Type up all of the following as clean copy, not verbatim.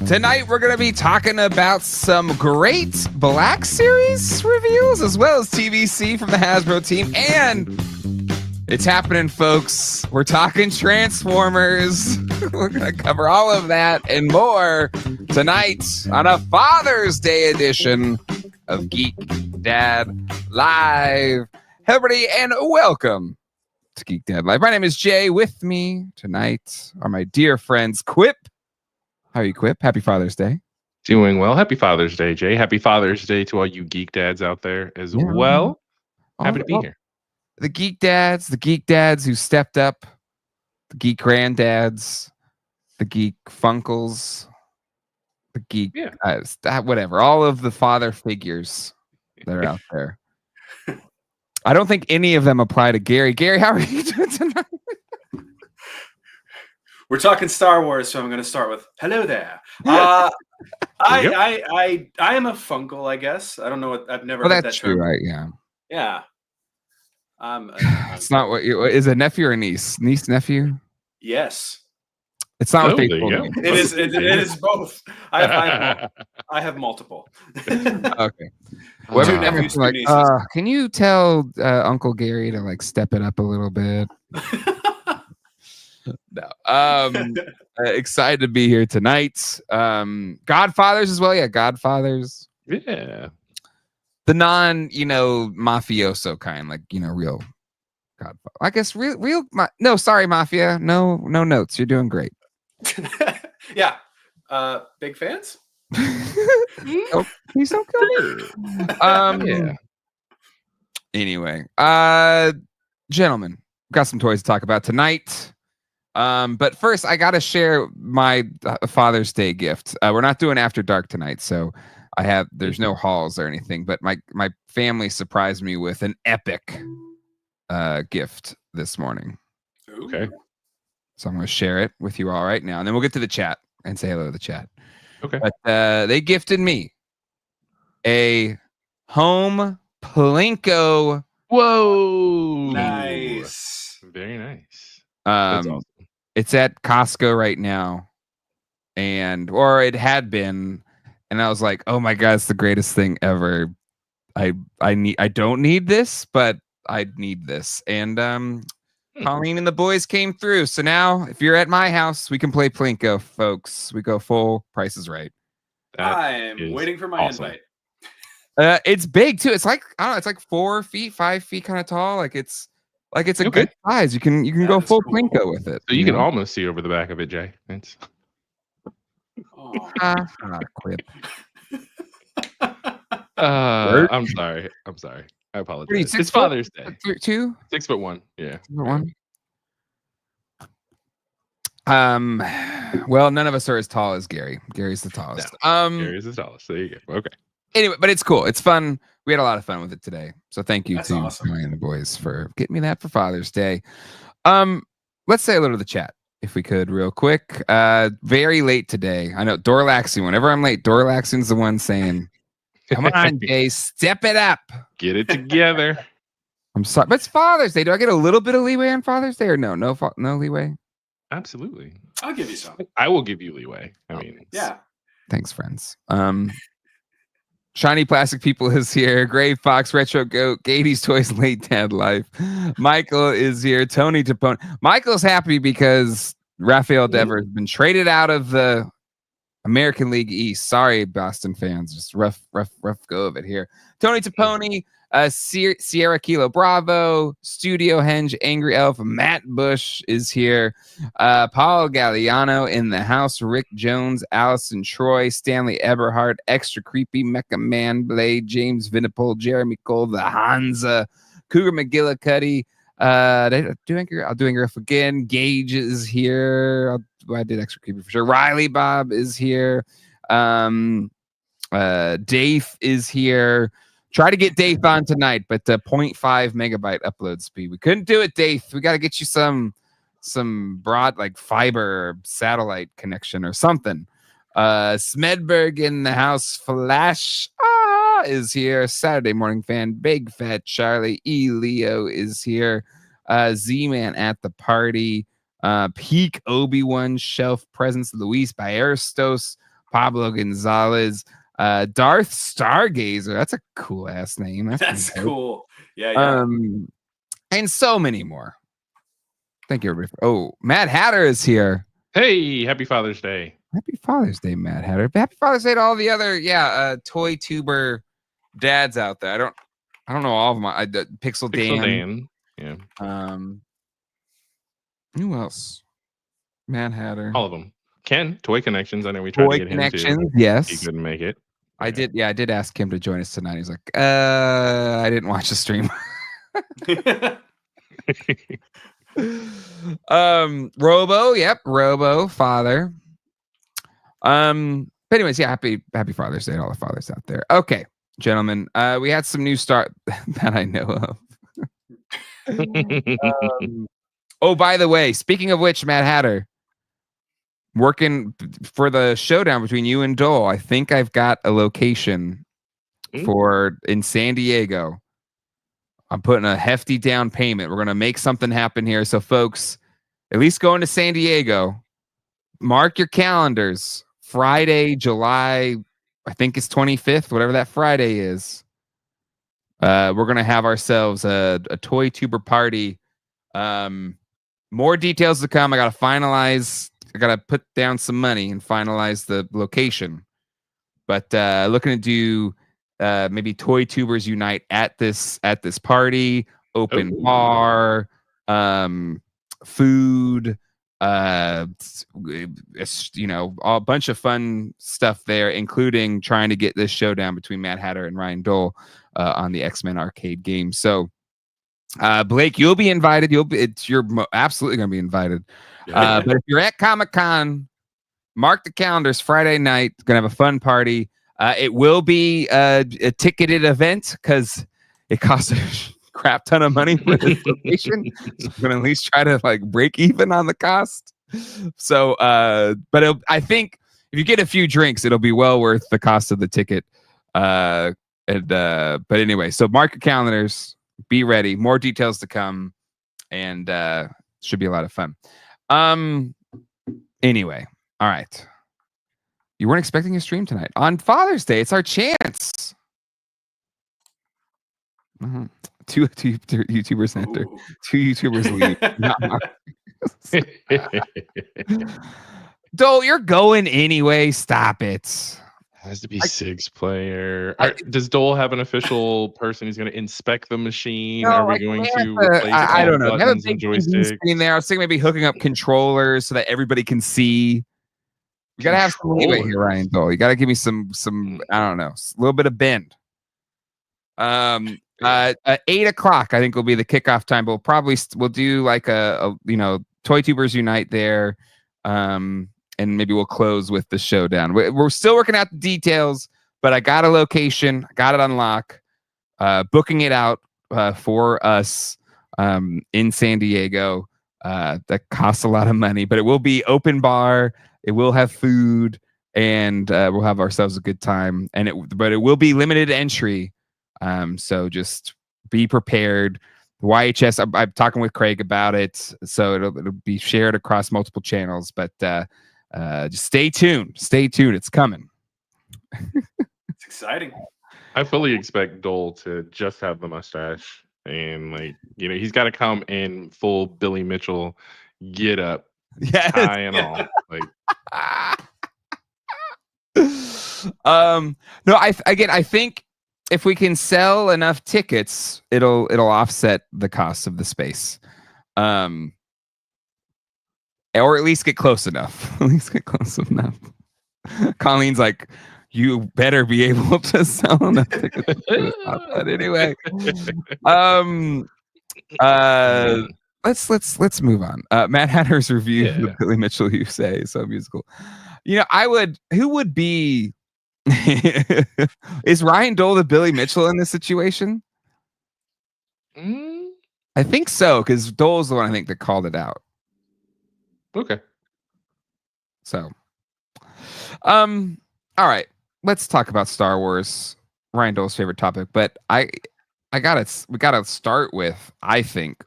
Tonight, we're going to be talking about some great Black Series reveals, as well as TVC from the Hasbro team. And it's happening, folks. We're talking Transformers. We're going to cover all of that and more tonight on a Father's Day edition of Geek Dad Live. Hey, everybody, and welcome to Geek Dad Live. My name is Jay. With me tonight are my dear friends, Quip. How are you, Quip? Happy Father's Day. Doing well. Happy Father's Day, Jay. Happy Father's Day to all you geek dads out there as well. Happy to be here. The geek dads who stepped up, the geek granddads, the geek funkles, the geek, whatever. All of the father figures that are out there. I don't think any of them apply to Gary. Gary, how are you doing tonight? We're talking Star Wars, so I'm going to start with hello there. I am a funkle, I guess. I don't know what I've never. Heard that's that true, term. right? Yeah. Yeah. It's not what you is a nephew or a niece? Niece, nephew? Yes. It's not what they told me. It is both. I have multiple. Okay. Two nephews, like, can you tell Uncle Gary to like step it up a little bit? No. Excited to be here tonight. Godfathers as well. Yeah, Godfathers. Yeah. The mafioso kind, like, real Godfather. I guess real. No, sorry, Mafia. No notes. You're doing great. Yeah. Big fans? Oh, please don't kill me. Yeah. Anyway, gentlemen, got some toys to talk about tonight. But first, I gotta share my Father's Day gift. We're not doing After Dark tonight, so there's no hauls or anything. But my family surprised me with an epic gift this morning. Okay. So I'm gonna share it with you all right now, and then we'll get to the chat and say hello to the chat. Okay. But they gifted me a home Plinko. Whoa! Nice. Very nice. That's awesome. It's at Costco right now, or it had been, and I was like, "Oh my god, it's the greatest thing ever." I don't need this, but I need this. And Colleen and the boys came through. So now, if you're at my house, we can play Plinko, folks. We go full Price is Right. I'm waiting for my invite. It's big too. It's like, I don't know, it's like 4 feet, 5 feet kind of tall. Like it's a good size. You can go full cool. Plinko with it. So you can almost see over the back of it, Jay. It's Quip. I'm sorry. I apologize. It's Father's Day. 2? 6'1". Yeah. 6'1". Well, none of us are as tall as Gary. Gary's the tallest. No, Gary's the tallest. There you go. Okay. Anyway, but it's cool. It's fun. We had a lot of fun with it today. So thank you to awesome. Colleen and the boys for getting me that for Father's Day. Let's say hello to the chat, if we could, real quick. Very late today. I know Dorlaxing. Whenever I'm late, Dorlaxing's the one saying, "Come on, Jay, step it up. Get it together." I'm sorry, but it's Father's Day. Do I get a little bit of leeway on Father's Day, or no leeway? Absolutely. I'll give you some. I will give you leeway. I mean, yeah. Thanks, friends. Shiny Plastic People is here. Gray Fox, Retro Goat, Gatey's Toys, Late Dad Life. Michael is here. Tony Tapone. Michael's happy because Rafael Dever has been traded out of the American League East. Sorry, Boston fans. Just rough go of it here. Tony Tapone, Sierra Kilo Bravo, Studio Henge, Angry Elf, Matt Bush is here. Paul Galliano in the house. Rick Jones, Allison Troy, Stanley Eberhardt, Extra Creepy, Mecha Man Blade, James Vinipol, Jeremy Cole, the Hansa, Cougar McGillicuddy. I'll do Angry Elf again. Gage is here. I did Extra Creepy for sure. Riley Bob is here. Dave is here. Try to get Dave on tonight, but 0.5 megabyte upload speed. We couldn't do it, Dave. We got to get you some broad, like fiber satellite connection or something. Smedberg in the house. Flash is here. Saturday Morning Fan. Big Fat Charlie. E. Leo is here. Z-Man at the party. Peak Obi-Wan Shelf Presence. Luis Baerstos. Pablo Gonzalez, Darth Stargazer. That's a cool ass name. That's cool. Yeah. And so many more. Thank you, everybody. Mad Hatter is here. Hey, happy Father's Day. Happy Father's Day, Mad Hatter. Happy Father's Day to all the other, toy tuber dads out there. I don't know all of them. Pixel Dan. Yeah. Who else? Mad Hatter. All of them. Ken, Toy Connections. I know we tried to get him to. Yes. He couldn't make it. I did. Yeah, I did ask him to join us tonight. He's like, I didn't watch the stream. Robo. Yep. Robo father. But anyways, happy Father's Day to all the fathers out there. Okay, gentlemen, we had some new start that I know of. By the way, speaking of which, Mad Hatter, working for the showdown between you and Dole, I think I've got a location in San Diego. I'm putting a hefty down payment. We're gonna make something happen here. So, folks, at least going to San Diego, mark your calendars. Friday, July, I think it's 25th, whatever that Friday is. We're gonna have ourselves a toy tuber party. More details to come. I gotta put down some money and finalize the location. But looking to do maybe Toy Tubers Unite at this party, open bar, food, a bunch of fun stuff there, including trying to get this showdown between Mad Hatter and Ryan Dole on the X-Men arcade game. So Blake, you'll be invited. You're absolutely going to be invited. But if you're at Comic-Con, mark the calendars. Friday night, going to have a fun party. It will be a ticketed event because it costs a crap ton of money for this location. So I'm going to at least try to break even on the cost. So, but I think if you get a few drinks, it'll be well worth the cost of the ticket. But anyway, so mark your calendars. Be ready. More details to come, and should be a lot of fun. Anyway, all right. You weren't expecting a stream tonight on Father's Day. It's our chance. Two YouTubers enter. Two YouTubers leave. Dole, you're going anyway. Stop it. Has to be six player. Does Dole have an official person who's going to inspect the machine? Are we going to replace I don't know. buttons and joysticks? There. I was thinking maybe hooking up controllers so that everybody can see. You gotta have some leeway here, Ryan Dole. You gotta give me some. I don't know, a little bit of bend. 8 o'clock, I think, will be the kickoff time. But we'll do like a Toy Tubers Unite there. And maybe we'll close with the showdown. We're still working out the details, but I got a location, got it on lock, booking it out for us in San Diego. That costs a lot of money, but it will be open bar. It will have food, and we'll have ourselves a good time. But it will be limited entry, so just be prepared. YHS, I'm talking with Craig about it, so it'll be shared across multiple channels, but. Just stay tuned. Stay tuned. It's coming. It's exciting. I fully expect Dole to just have the mustache and he's got to come in full Billy Mitchell get up, tie and all. No, I think if we can sell enough tickets, it'll offset the cost of the space. Or at least get close enough. Colleen's like, you better be able to sell enough tickets. But anyway, let's move on. Matt Hatter's review of Billy Mitchell, you say, so musical. Who would be? Is Ryan Dole the Billy Mitchell in this situation? I think so, because Dole's the one I think that called it out. Okay. So, all right. Let's talk about Star Wars, Ryan Dole's favorite topic. But we gotta start with, I think,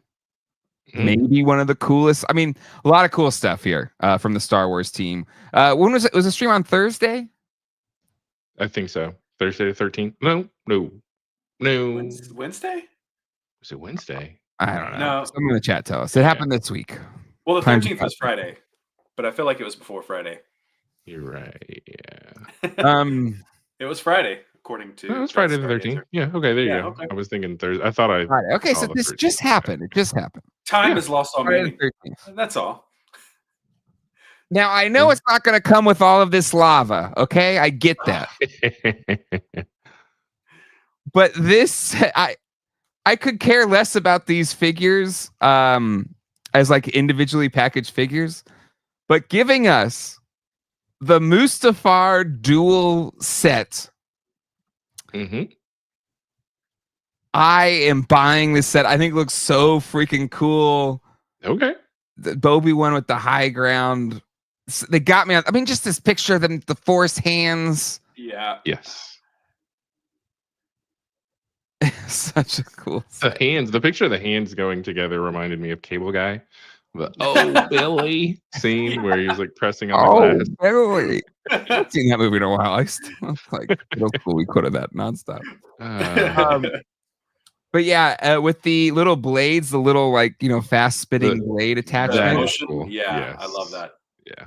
maybe one of the coolest. I mean, a lot of cool stuff here from the Star Wars team. When was it? Was the stream on Thursday? I think so. Thursday the 13th. No. Wednesday? Was it Wednesday? I don't know. No. Someone in the chat tell us. It happened this week. Well, the Time 13th was Friday, but I feel like it was before Friday. You're right. Yeah. It was Friday, according to. No, it was Friday the 13th. Yeah. Okay. There you go. Okay. I was thinking Thursday. I thought I. Friday. Okay, so the this 13th. just happened. It just happened. Time is lost on Friday meaning. the 13th. That's all. Now I know it's not going to come with all of this lava. Okay, I get that. But this, I could care less about these figures as like individually packaged figures, but giving us the Mustafar dual set, I am buying this set. I think it looks so freaking cool. Okay. The Obi-Wan with the high ground. They got me on. I mean, just this picture of them, the Force hands. Yeah. Yes. Such a cool set. The picture of the hands going together reminded me of Cable Guy. The Billy scene where he was like pressing on the glass. Billy. I haven't seen that movie in a while. I still like real cool. We quoted that nonstop. But yeah, with the little blades, the little like fast spinning blade attachment. Cool. Yeah, yes. I love that. Yeah.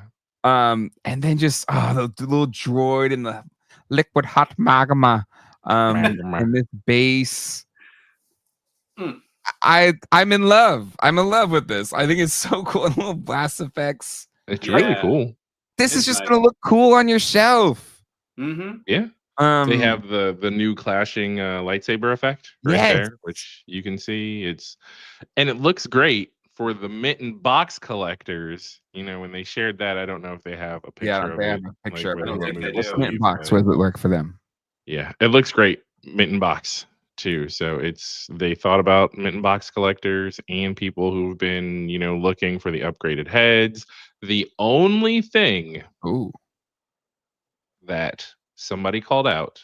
And then just the little droid and the liquid hot magma. And this base. I'm in love. I'm in love with this. I think it's so cool. And little blast effects. It's really cool. This is just gonna look cool on your shelf. Yeah. They have the new clashing lightsaber effect there, which you can see. And it looks great for the Mitten box collectors. When they shared that, I don't know if they have a picture of it. Have a picture of it. What's do. Mitten box? Where does it work for them? Yeah, it looks great. Mitten box too. So they thought about Mitten box collectors and people who've been, looking for the upgraded heads. The only thing that somebody called out,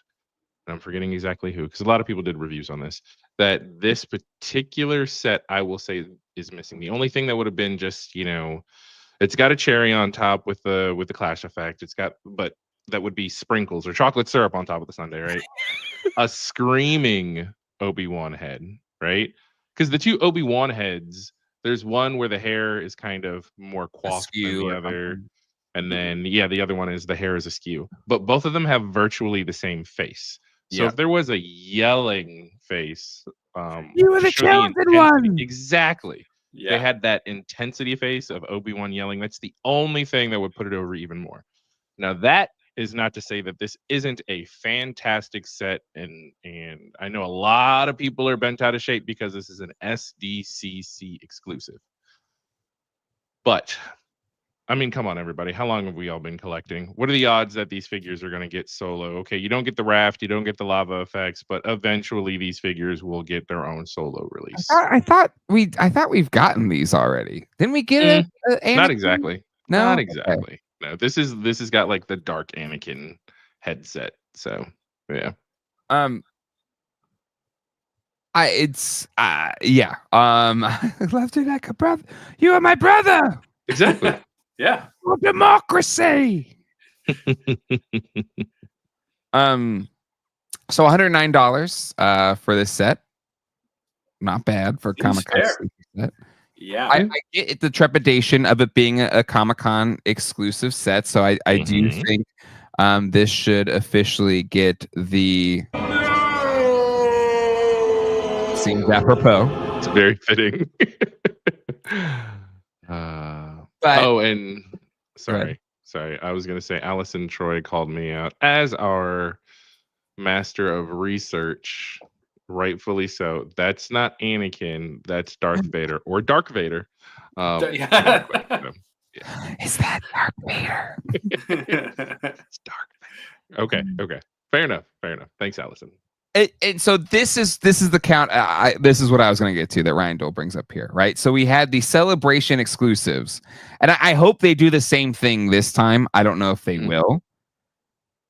and I'm forgetting exactly who, because a lot of people did reviews on this, that this particular set, I will say, is missing. The only thing that would have been just, it's got a cherry on top with the clash effect. But that would be sprinkles or chocolate syrup on top of the sundae, right? A screaming Obi-Wan head, right? Because the two Obi-Wan heads, there's one where the hair is kind of more coiffed than the other. And then, the other one is the hair is askew. But both of them have virtually the same face. So if there was a yelling face, you were the chosen one. Exactly. Yeah. They had that intensity face of Obi-Wan yelling. That's the only thing that would put it over even more. Now, that is not to say that this isn't a fantastic set. And I know a lot of people are bent out of shape because this is an SDCC exclusive. But I mean, come on, everybody. How long have we all been collecting? What are the odds that these figures are going to get solo? Okay, you don't get the raft, you don't get the lava effects, but eventually these figures will get their own solo release. I thought we've gotten these already. Didn't we get it? Not exactly. No, not exactly. Okay. No, this has got like the dark Anakin headset. So yeah. I love you like a brother. You are my brother. Exactly. Yeah. For democracy. So $109 for this set. Not bad for Comic-Con set. Yeah. I get the trepidation of it being a Comic-Con exclusive set, so I do think this should officially get the seems apropos. It's very fitting. And sorry. I was gonna say Allison Troy called me out as our master of research. Rightfully so. That's not Anakin. That's Darth Vader or Dark Vader. Yeah. Is that Dark Vader? It's Dark Vader. Okay. Fair enough. Thanks, Allison. And so this is the count. This is what I was going to get to that Ryan Dole brings up here, right? So we had the Celebration exclusives, and I hope they do the same thing this time. I don't know if they will,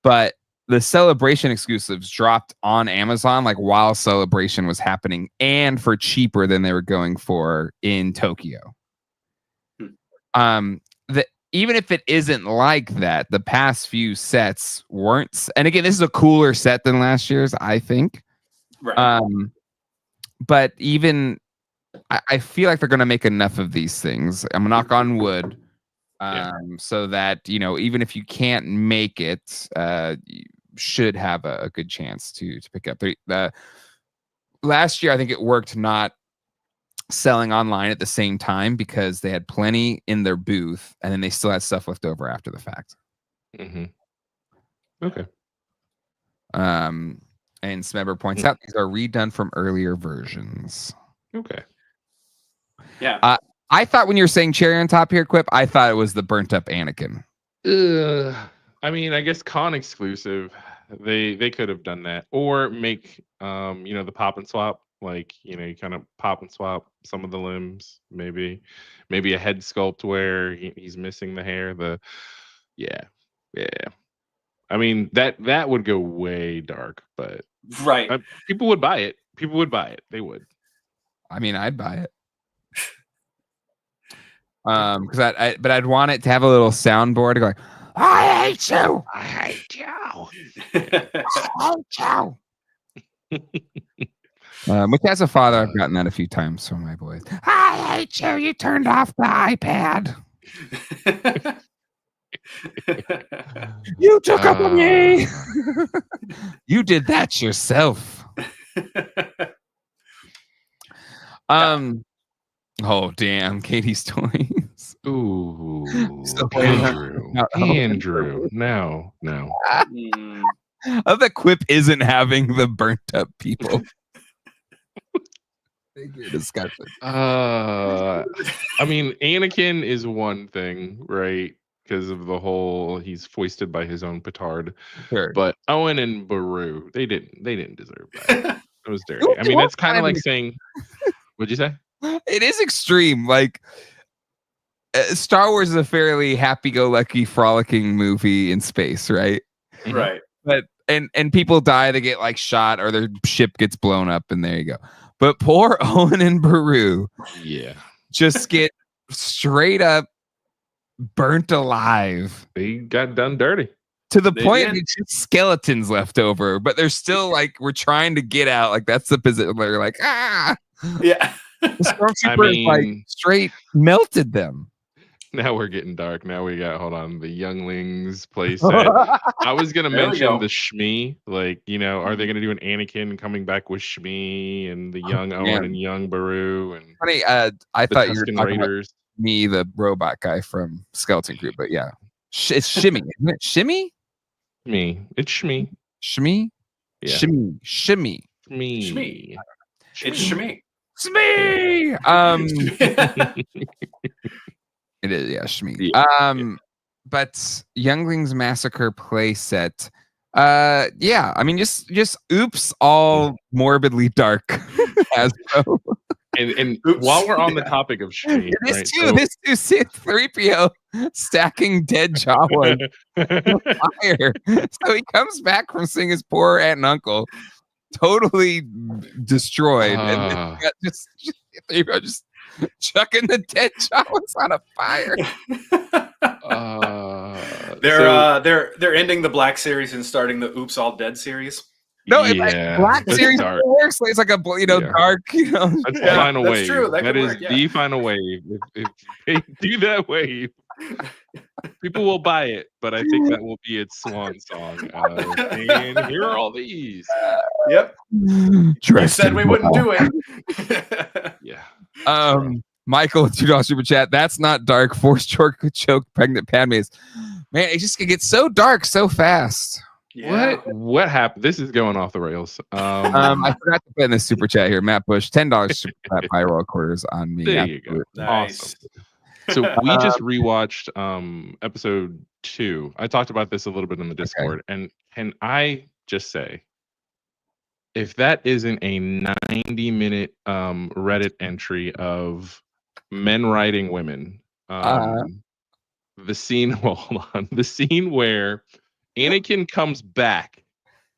but the Celebration exclusives dropped on Amazon like while Celebration was happening, and for cheaper than they were going for in Tokyo. even if it isn't like that, the past few sets weren't. And again, this is a cooler set than last year's, I think. Right. But even I feel like they're going to make enough of these things. I'm gonna knock on wood, so that even if you can't make it, you should have a good chance to pick up. Last year, I think it worked not selling online at the same time because they had plenty in their booth, and then they still had stuff left over after the fact. Okay. And Smebber points out these are redone from earlier versions. Okay. Yeah. I thought when you were saying cherry on top here, Quip, I thought it was the burnt up Anakin. I mean, I guess con exclusive. They could have done that, or make the pop and swap. Like you kind of pop and swap some of the limbs. Maybe a head sculpt where he's missing the hair. Yeah. I mean that would go way dark, but Right. People would buy it. They would. I mean, I'd buy it. Because I'd want it to have a little soundboard going, I hate you. I hate you. I hate you. Which as a father, I've gotten that a few times from my boys. I hate you. You turned off the iPad. You took up on me. You did that yourself. Oh damn, Katie's toys. Ooh, Andrew. No. I love that Quip isn't having the burnt up people. Figure discussion. I mean, Anakin is one thing, right? Because of the whole he's foisted by his own petard. Sure. But Owen and Baru, they didn't deserve that. It was dirty. I mean, it's kind of like saying, what'd you say? It is extreme. Like Star Wars is a fairly happy-go-lucky, frolicking movie in space, right? Right. But and people die, they get like shot, or their ship gets blown up, and there you go. But poor Owen and Baru, just get straight up burnt alive. They got done dirty. To the point it's just skeletons left over, but they're still like, we're trying to get out. Like that's the position. They're like, ah. Yeah. The Stormtrooper like straight melted them. Now we're getting dark. Now we got the younglings playset. I was gonna mention the Shmi, like are they gonna do an Anakin coming back with Shmi and the young Owen and young Baru and funny? I thought you were talking Raiders. About me, the robot guy from Skeleton Crew, but yeah, it's Shimmy, isn't it? Shimmy? It's Shmi. Shmi? Yeah. Shimmy. It's Shmi. Shmi. It is, yeah, Shmi. But Younglings Massacre playset. Yeah, I mean, just oops, all morbidly dark. Hasbro. And while we're on the topic of Shmi, this too, see 3PO stacking dead Jawa fire. So he comes back from seeing his poor aunt and uncle totally destroyed, and just 3PO just chucking the dead Jawas on a fire. They're ending the Black series and starting the Oops All Dead series. No, Black series works. It's like a dark. That's the final wave. True. That is the final wave. If they do that wave, people will buy it. But I think that will be its swan song. And here are all these. Yep. You said we wouldn't do it. Yeah. Michael, $2 super chat. That's not dark. Force choke pregnant Padmes. Man, it just gets so dark so fast. Yeah. What happened? This is going off the rails. I forgot to put in the super chat here. Matt Bush, $10 super chat by roll quarters on me. There you go. Nice. Awesome. So we just rewatched episode 2. I talked about this a little bit in the Discord, and can I just say, if that isn't a 90-minute Reddit entry of men riding women, the scene. Well, hold on. The scene where Anakin comes back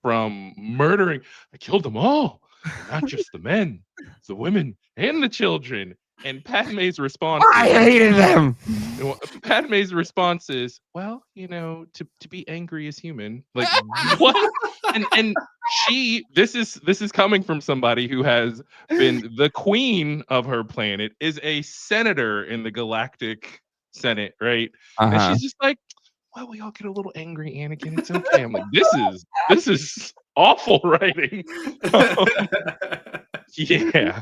from murdering. I killed them all, not just the men, the women, and the children. And Padme's response I hated them. Padme's response is, well, to be angry is human. Like what? And this is coming from somebody who has been the queen of her planet, is a senator in the Galactic Senate, right? And she's just like, well, we all get a little angry, Anakin. It's okay. I'm like, this is awful writing. Yeah.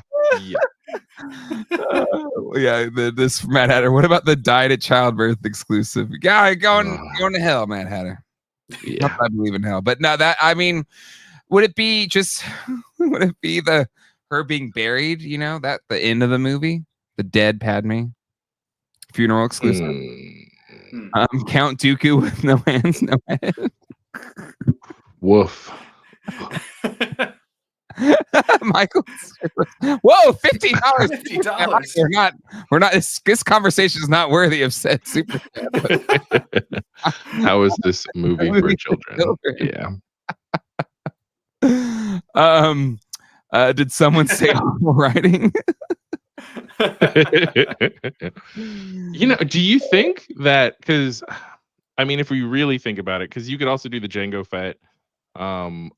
This Mad Hatter. What about the died at childbirth exclusive? Yeah, going to hell, Mad Hatter. Yeah. Not that I believe in hell, but no, would it be her being buried? That the end of the movie, the dead Padme funeral exclusive. Count Dooku with no hands, no head. Woof. Michael, whoa, $15. $50. We're not. This conversation is not worthy of said super chat. How is this movie for children? Yeah. Did someone say awful writing? Do you think that? Because if we really think about it, because you could also do the Jango Fett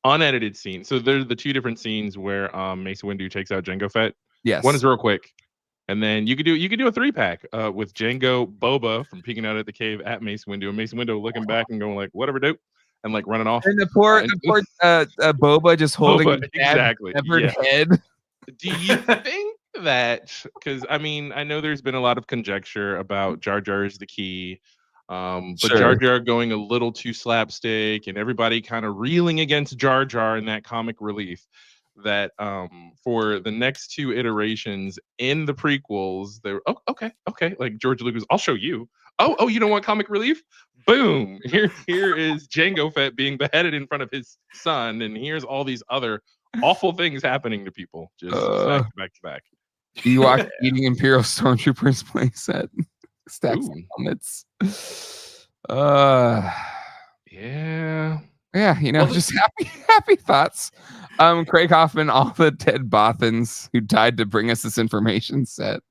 unedited scene. So there's the two different scenes where Mace Windu takes out Jango Fett. Yes. One is real quick, and then you could do a 3-pack with Jango Boba from peeking out at the cave at Mace Windu, and Mace Windu looking back and going like, whatever, dope, and like running off. And the poor Boba just holding his severed head. Do you think that? Because I know there's been a lot of conjecture about Jar Jar is the key. But Sure. Jar Jar going a little too slapstick and everybody kind of reeling against Jar Jar in that comic relief, that for the next two iterations in the prequels, they were okay, like George Lucas, I'll show you. Oh, you don't want comic relief? Boom! Here is Jango Fett being beheaded in front of his son, and here's all these other awful things happening to people just back to back. Ewok eating Imperial Stormtroopers playset. Stacks of helmets. Yeah, just happy thoughts. Craig Hoffman, all the dead Bothans who died to bring us this information set.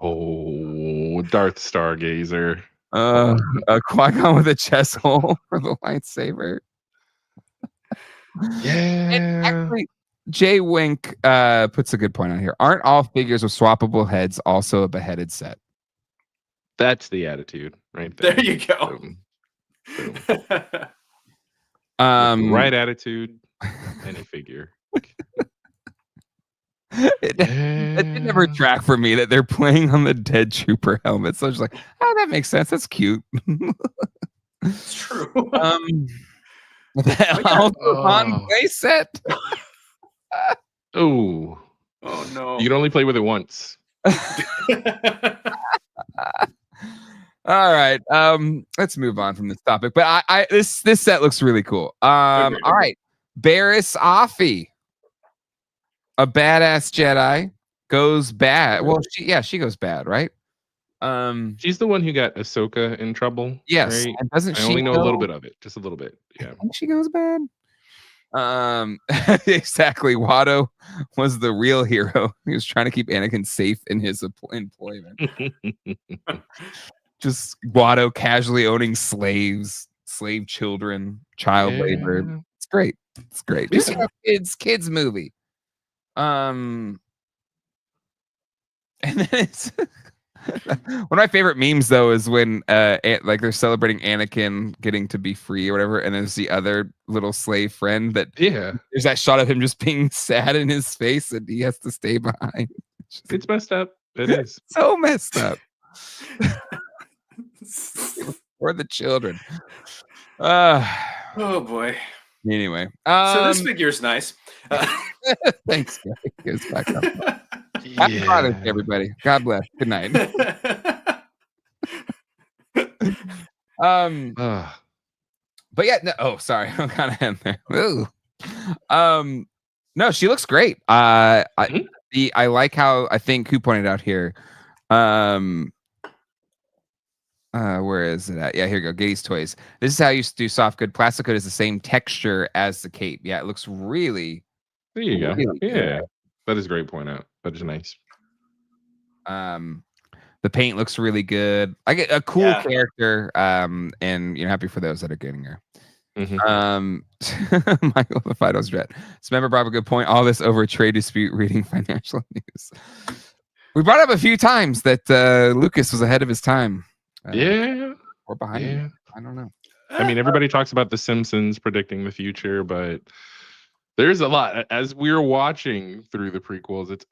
Oh, Darth Stargazer. Qui-Gon with a chest hole for the lightsaber. Yeah. And actually, Jay Wink puts a good point on here. Aren't all figures with swappable heads also a beheaded set? That's the attitude right there. There you go. Boom. Right attitude, any figure. It did never track for me that they're playing on the dead trooper helmet. So I was like, that makes sense. That's cute. It's true. The Alpha play set. Oh no. You can only play with it once. All right. Let's move on from this topic. But this set looks really cool. All right. Bariss Offee, a badass Jedi, goes bad. Well, she goes bad, right? She's the one who got Ahsoka in trouble. Yes. Right? And doesn't I she only know a little bit of it, just a little bit. Yeah. I think she goes bad. Exactly. Watto was the real hero. He was trying to keep Anakin safe in his employment. Just Watto casually owning slaves, slave children, child labor. It's great. It's great. Just kids movie. And then it's one of my favorite memes though is when like they're celebrating Anakin getting to be free or whatever, and there's the other little slave friend that there's that shot of him just being sad in his face and he has to stay behind. It's messed up. It is so messed up. For the children. Oh boy. Anyway, so this figure's nice. Thanks, Gary. Back up. Happy Father's Day, everybody. God bless. Good night. But yeah, no, sorry, I'm kind of in there. Ooh. No, she looks great. I like how, I think who pointed out here. Where is it at? Yeah, here we go. Gady's Toys. This is how you do soft good. Plastic good is the same texture as the cape. Yeah, it looks really. There you go. Really yeah, that is a great point out. That is nice. The paint looks really good. I get a cool character. And happy for those that are getting her. Michael the Fido's Jet. So remember, brought up a good point. All this over a trade dispute reading financial news. We brought up a few times that Lucas was ahead of his time. Or behind him. I don't know. I mean, everybody talks about The Simpsons predicting the future, but there's a lot. As we're watching through the prequels, it's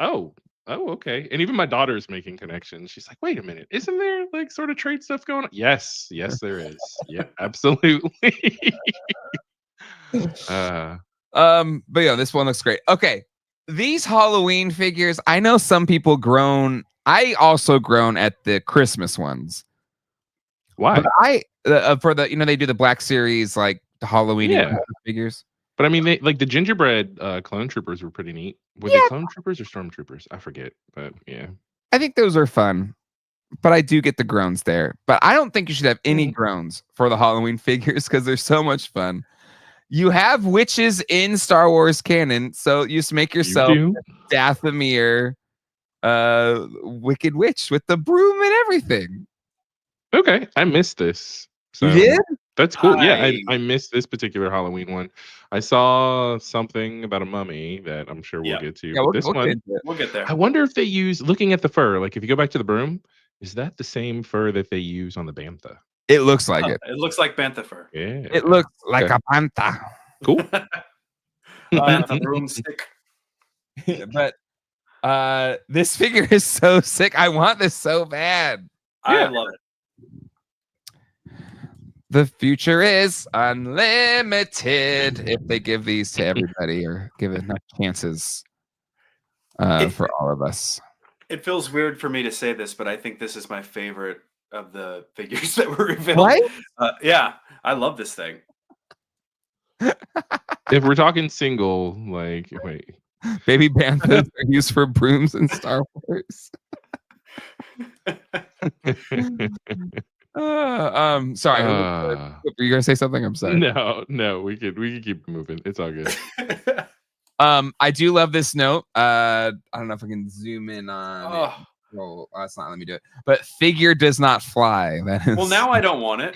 okay. And even my daughter's making connections. She's like, wait a minute, isn't there like sort of trade stuff going on? Yes, there is. Yeah, absolutely. But yeah, this one looks great. Okay. These Halloween figures, I know some people groan. I also groan at the Christmas ones. Why? But for the they do the Black Series like the Halloween figures. But I mean, they like the gingerbread clone troopers were pretty neat. Were they clone troopers or stormtroopers? I forget. But yeah, I think those are fun. But I do get the groans there. But I don't think you should have any groans for the Halloween figures because they're so much fun. You have witches in Star Wars canon, so you just make yourself Dathomir, Wicked Witch with the broom and everything. Okay, I missed this. So you did? That's cool. Yeah, I missed this particular Halloween one. I saw something about a mummy that I'm sure we'll get to. Yeah, we'll get there. I wonder if they use, looking at the fur, like if you go back to the broom, is that the same fur that they use on the bantha? It looks like it. It looks like bantha fur. Yeah. It looks like a bantha. Cool. Bantha broomstick. But this figure is so sick. I want this so bad. I love it. The future is unlimited if they give these to everybody or give it enough chances for all of us. It feels weird for me to say this, but I think this is my favorite of the figures that were revealed. What? Yeah, I love this thing. If we're talking single, like, wait. Baby banthas are used for brooms in Star Wars. Sorry. Were you gonna say something? I'm sorry. No, we could keep moving. It's all good. I do love this note. I don't know if I can zoom in on it. Well, it's not. Let me do it. But figure does not fly. That is... Well, now I don't want it.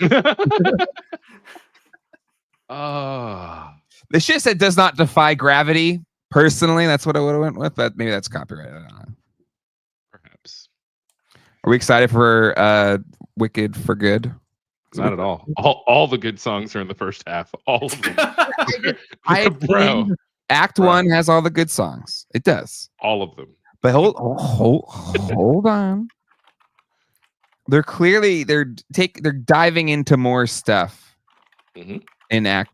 This shit said does not defy gravity. Personally, that's what I would have went with. But maybe that's copyrighted. I don't know. Perhaps. Are we excited for Wicked for Good? Not at all. All the good songs are in the first half. All of them. Bro. Act 1 has all the good songs. It does. All of them. But hold on. They're clearly they're diving into more stuff in Act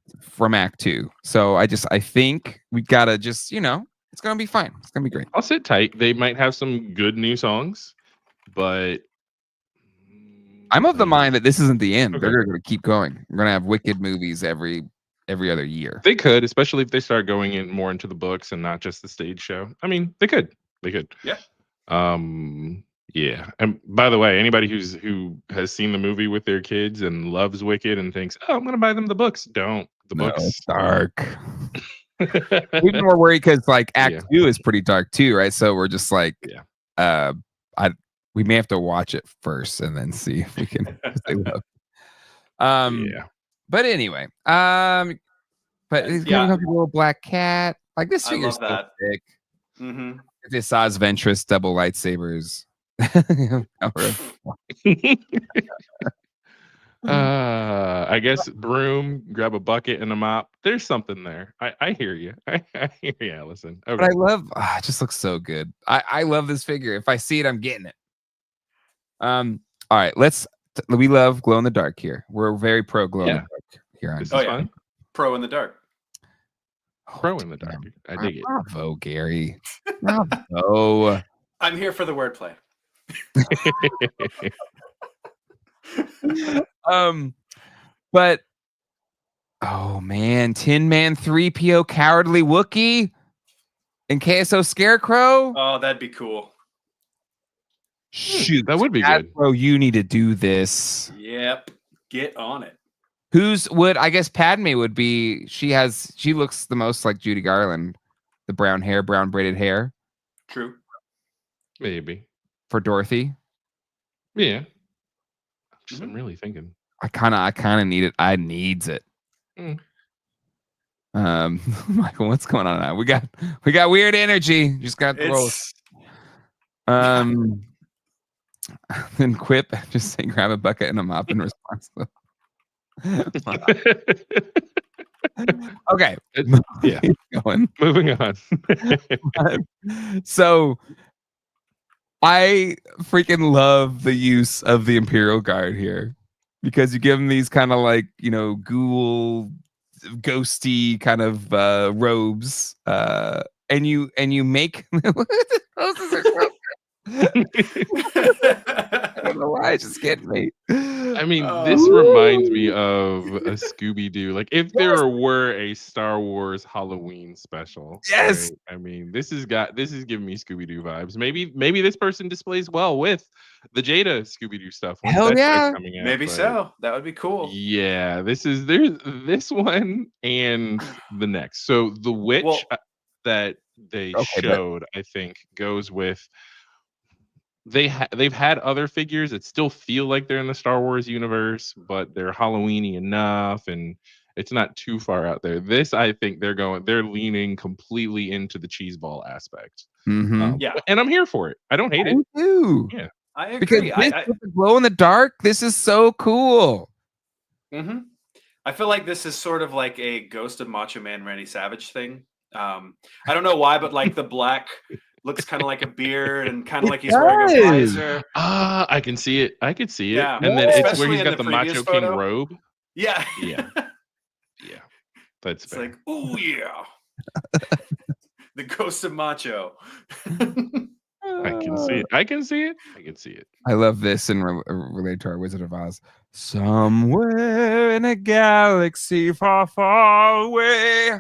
2. So I think we gotta just it's gonna be fine. It's gonna be great. I'll sit tight. They might have some good new songs, but I'm of the mind that this isn't the end. Okay. They're gonna keep going. We're gonna have Wicked movies every other year. They could, especially if they start going in more into the books and not just the stage show. I mean, they could. Yeah. Yeah. And by the way, anybody who has seen the movie with their kids and loves Wicked and thinks, "Oh, I'm gonna buy them the books," don't. The books it's dark. We're more worried because like Act 2 is pretty dark too, right? So we're just like, we may have to watch it first and then see if we can say love. But anyway, but he's going up a little black cat. Like this figure's so thick. This Oz Ventress double lightsabers. I guess broom, grab a bucket and a mop. There's something there. I hear you. I hear you, Allison. Okay. But I love it just looks so good. I love this figure. If I see it, I'm getting it. All right, we love glow in the dark here. We're very pro glow in the dark here on fun. Pro in the dark. Pro in the dark. I dig it. Bravo, Gary. Bravo. I'm here for the wordplay. But oh man, Tin Man 3PO Cowardly Wookiee and KSO Scarecrow. Oh, that'd be cool. Shoot, that would be good. Bro, you need to do this. Yep, get on it. I guess Padme would be. She looks the most like Judy Garland, the brown braided hair. True. Maybe. for Dorothy. Yeah. I'm really thinking. I kind of need it. I needs it. Michael, what's going on now? We got weird energy. Just got to roll. Then Quip just say grab a bucket and a mop in response. Okay. Yeah. Moving on. So I freaking love the use of the Imperial Guard here because you give them these kind of like, ghoul, ghosty kind of robes, and you make I don't know why it's just getting me. I mean, this reminds me of a Scooby-Doo. Like if there were a Star Wars Halloween special. Yes. Right? I mean, this is giving me Scooby-Doo vibes. Maybe this person displays well with the Jada Scooby-Doo stuff. Hell yeah. Coming out, maybe so. That would be cool. Yeah, there's this one and the next. So the witch that they showed, I think, goes with. They've had other figures that still feel like they're in the Star Wars universe, but they're Halloween-y enough, and it's not too far out there. This, I think, they're leaning completely into the cheeseball aspect. Yeah, and I'm here for it. I don't hate it. Do. Yeah, I agree. Because with the glow in the dark, this is so cool. I feel like this is sort of like a Ghost of Macho Man Randy Savage thing. I don't know why, but like the black. Looks kind of like a beard and kind of like he's wearing a visor. I can see it. I could see it. Yeah. And then Especially it's where he's got the Macho King robe. Yeah. Yeah. That's it's fair. Like, oh yeah. The Ghost of Macho. I can see it. I can see it. I love this and related to our Wizard of Oz. Somewhere in a galaxy far, far away.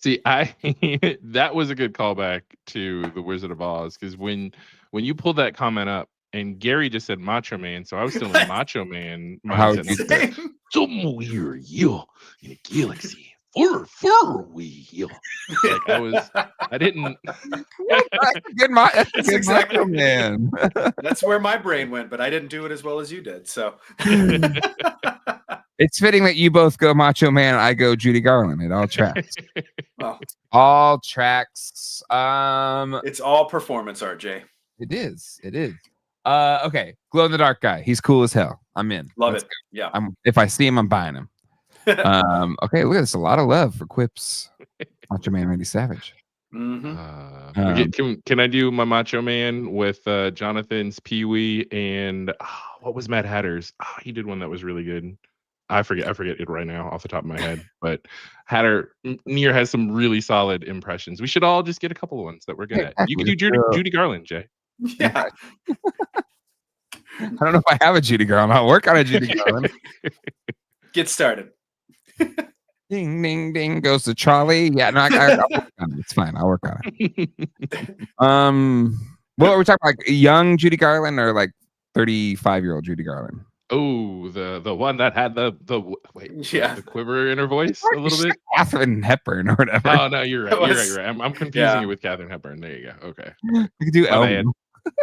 See, that was a good callback to the Wizard of Oz because when you pulled that comment up and Gary just said Macho Man, so I was still in Macho Man mindset. Somewhere in a galaxy far, far away. Like I didn't. That's exactly Macho Man. That's where my brain went, but I didn't do it as well as you did. So. It's fitting that you both go Macho Man. I go Judy Garland. It all tracks. All tracks. It's all performance art, Jay. It is. Okay. Glow in the dark guy. He's cool as hell. I'm in. Love it. Yeah. If I see him, I'm buying him. Okay. Look at this. A lot of love for Quip's Macho Man Randy Savage. Can I do my Macho Man with Jonathan's Pee-wee and what was Mad Hatter's? He did one that was really good. I forget it right now off the top of my head, but Nier has some really solid impressions. We should all just get a couple of ones that we're good at. You can do Judy Garland, Jay. Yeah. I don't know if I have a Judy Garland. I'll work on a Judy Garland. Get started. Ding, ding, ding goes to Charlie. Yeah, no, I'll work on it. It's fine. I'll work on it. What are we talking about? Like young Judy Garland or like 35-year-old Judy Garland? Oh, the one that had the quiver in her voice a little bit. Katharine Hepburn or whatever. Oh no, you're right. You're right. I'm confusing you with Katharine Hepburn. There you go. Okay. You could do Elmo.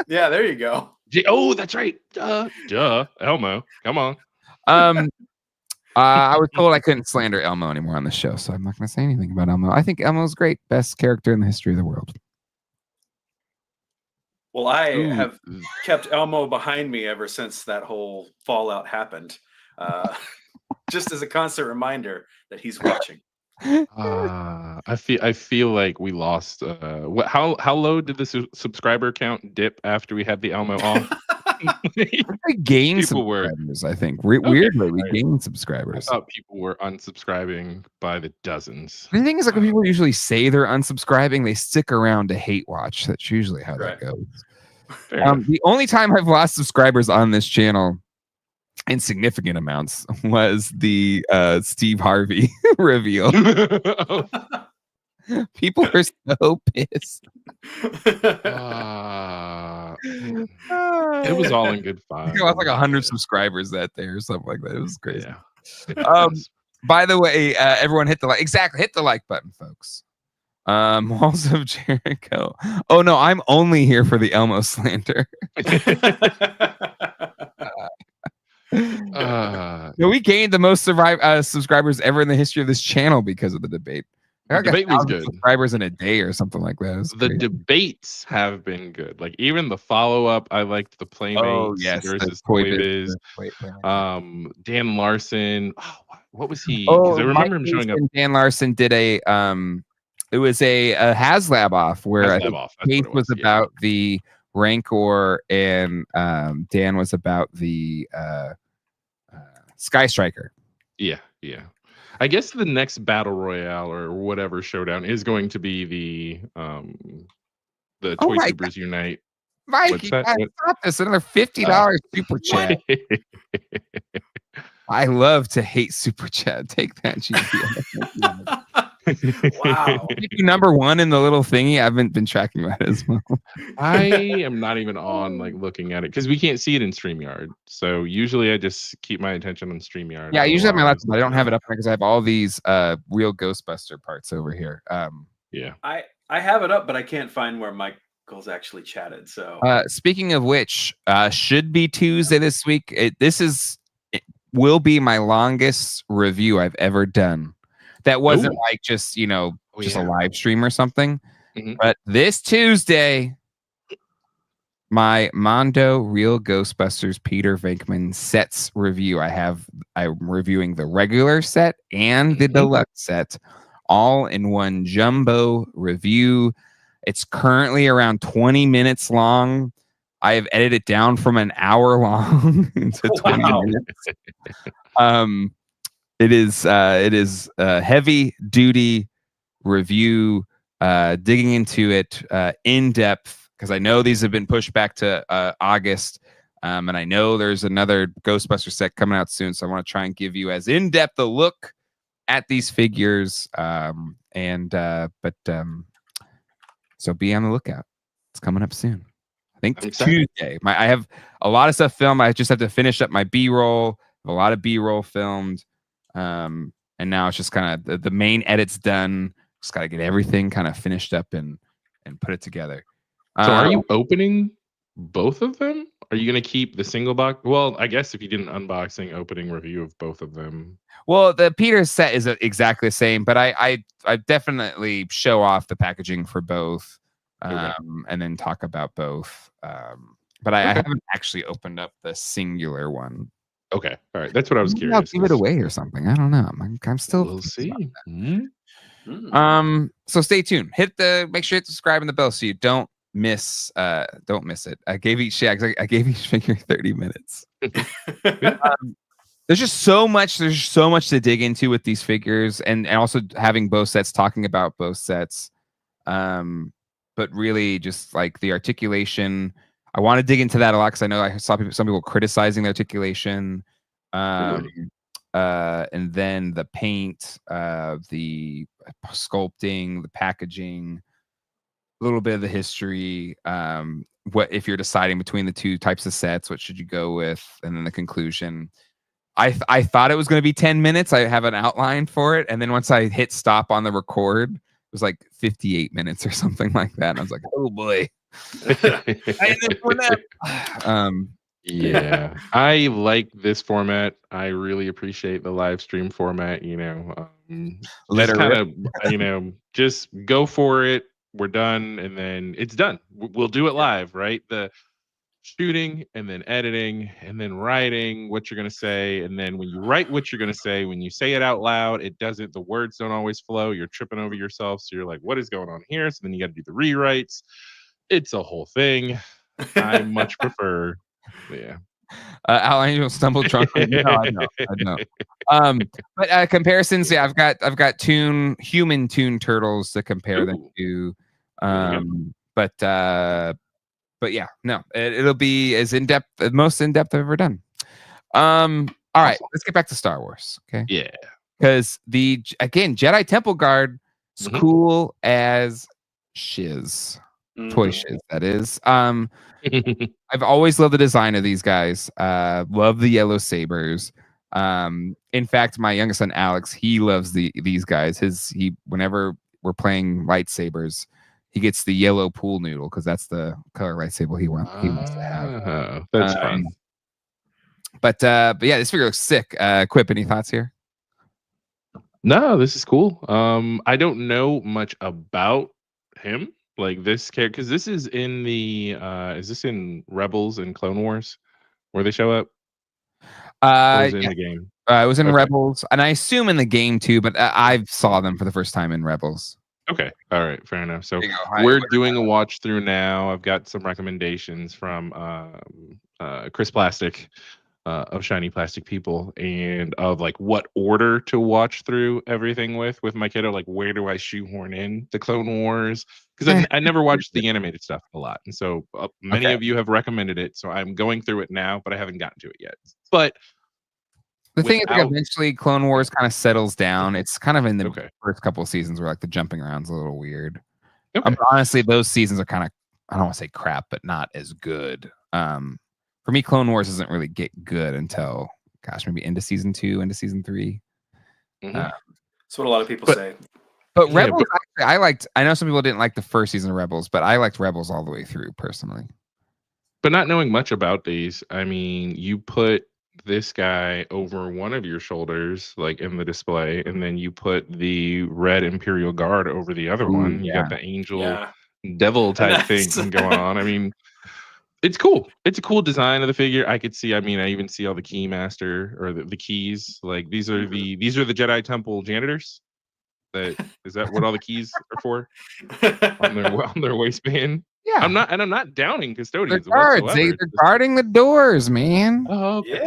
Yeah, there you go. Oh, that's right. Elmo. Come on. I was told I couldn't slander Elmo anymore on the show, so I'm not going to say anything about Elmo. I think Elmo's great. Best character in the history of the world. Well, I have kept Elmo behind me ever since that whole fallout happened. Just as a constant reminder that he's watching. I feel like we lost. How low did the subscriber count dip after we had the Elmo off? We gained subscribers. I think weirdly we gained subscribers. I thought people were unsubscribing by the dozens. The thing is, like when people usually say they're unsubscribing, they stick around to hate watch. That's usually how that goes. The only time I've lost subscribers on this channel in significant amounts was the Steve Harvey reveal. People are so pissed. It was all in good fun. I lost like 100 subscribers that day or something like that. It was crazy. Yeah. By the way, everyone hit the like. Exactly. Hit the like button, folks. Walls of Jericho. Oh no, I'm only here for the Elmo slander. No, we gained the most subscribers ever in the history of this channel because of the debate. The debate was good. Subscribers in a day or something like that. The debates have been good. Like even the follow-up, I liked the Playmates versus Toy Biz. Dan Larson. Oh, what was he? Because I remember him showing up. Dan Larson did a it was a HasLab off where I think Kate was about the Rancor and Dan was about the Sky Striker. Yeah. I guess the next battle royale or whatever showdown is going to be the Toy Troopers Unite. Mike, you gotta stop this. Another $50 super chat. I love to hate super chat. Take that, GP. Wow. Number one in the little thingy. I haven't been tracking that as well. I am not even on looking at it because we can't see it in StreamYard. So usually I just keep my attention on StreamYard. Yeah, I usually have my laptop. I don't have it up there because I have all these real Ghostbuster parts over here. Yeah. I have it up, but I can't find where Michael's actually chatted. So speaking of which, should be Tuesday this week. It will be my longest review I've ever done. That wasn't like just a live stream or something. Mm-hmm. But this Tuesday, my Mondo Real Ghostbusters Peter Venkman sets review. I'm reviewing the regular set and the deluxe set all in one jumbo review. It's currently around 20 minutes long. I have edited it down from an hour long to 20 minutes. It is a heavy duty review, digging into it in depth because I know these have been pushed back to August, and I know there's another Ghostbuster set coming out soon. So I want to try and give you as in depth a look at these figures, so be on the lookout. It's coming up soon. I think Tuesday. I have a lot of stuff filmed. I just have to finish up my B-roll. A lot of B-roll filmed. And now it's just kind of the main edit's done. Just got to get everything kind of finished up and put it together. So are you opening both of them? Are you going to keep the single box? Well, I guess if you did an unboxing opening review of both of them. Well, the Peter set is exactly the same, but I definitely show off the packaging for both, and then talk about both. But I haven't actually opened up the singular one. Okay, all right. That's what I was curious. I'll give it away or something. I don't know. I'm still. We'll see. So stay tuned. Make sure you hit subscribe and the bell so you don't miss it. I gave each figure 30 minutes. There's just so much. There's so much to dig into with these figures, and also having both sets, talking about both sets. But really, just like the articulation. I want to dig into that a lot because I know I saw some people criticizing the articulation, and then the paint, the sculpting, the packaging, a little bit of the history. What if you're deciding between the two types of sets? What should you go with? And then the conclusion. I thought it was going to be 10 minutes. I have an outline for it, and then once I hit stop on the record, it was like 58 minutes or something like that. And I was like, oh boy. Yeah, I like this format. I really appreciate the live stream format. Just go for it. We're done, and then it's done. We'll do it live, right? The shooting, and then editing, and then writing what you're gonna say, and then when you write what you're gonna say, when you say it out loud, the words don't always flow. You're tripping over yourself, so you're like, "What is going on here?" So then you got to do the rewrites. It's a whole thing. I much prefer, Al stumbled drunk. I know. But comparisons, I've got human Toon Turtles to compare them to. But yeah, no, it'll be as in depth, the most in depth I've ever done. All right, let's get back to Star Wars. Okay. Yeah. Because Jedi Temple Guard is cool as shiz. Toy shiz, that is. I've always loved the design of these guys. Love the yellow sabers. In fact, my youngest son Alex, he loves these guys. Whenever we're playing lightsabers, he gets the yellow pool noodle because that's the color lightsaber he wants to have. That's fun. But yeah, this figure looks sick. Quip, any thoughts here? No, this is cool. I don't know much about him, like this character, because this is in the is this in Rebels and Clone Wars where they show up? Or is it in the game? It was in Rebels, and I assume in the game too, but I saw them for the first time in Rebels. Okay, all right, fair enough. So we're doing a watch through now. I've got some recommendations from Chris Plastic of Shiny Plastic People, and of like what order to watch through everything with my kiddo. Like, where do I shoehorn in the Clone Wars? Because I never watched the animated stuff a lot, and so many of you have recommended it. So I'm going through it now, but I haven't gotten to it yet. But the thing is, like, eventually Clone Wars kind of settles down. It's kind of in the first couple of seasons where like the jumping around's a little weird. But honestly, those seasons are kind of, I don't want to say crap, but not as good. For me, Clone Wars doesn't really get good until, gosh, maybe into season 2, into season 3. That's what a lot of people say. But Rebels, I liked. I know some people didn't like the first season of Rebels, but I liked Rebels all the way through personally. But not knowing much about these, I mean, you put this guy over one of your shoulders, like in the display, and then you put the red Imperial Guard over the other one. You got the angel devil type thing going on. I mean, it's cool. It's a cool design of the figure. I could see. I mean, I even see all the Keymaster or the keys. Like these are the Jedi Temple janitors. Is that what all the keys are for on their waistband? Yeah, I'm not downing custodians. They're guards. They're guarding the doors, man. Oh, okay.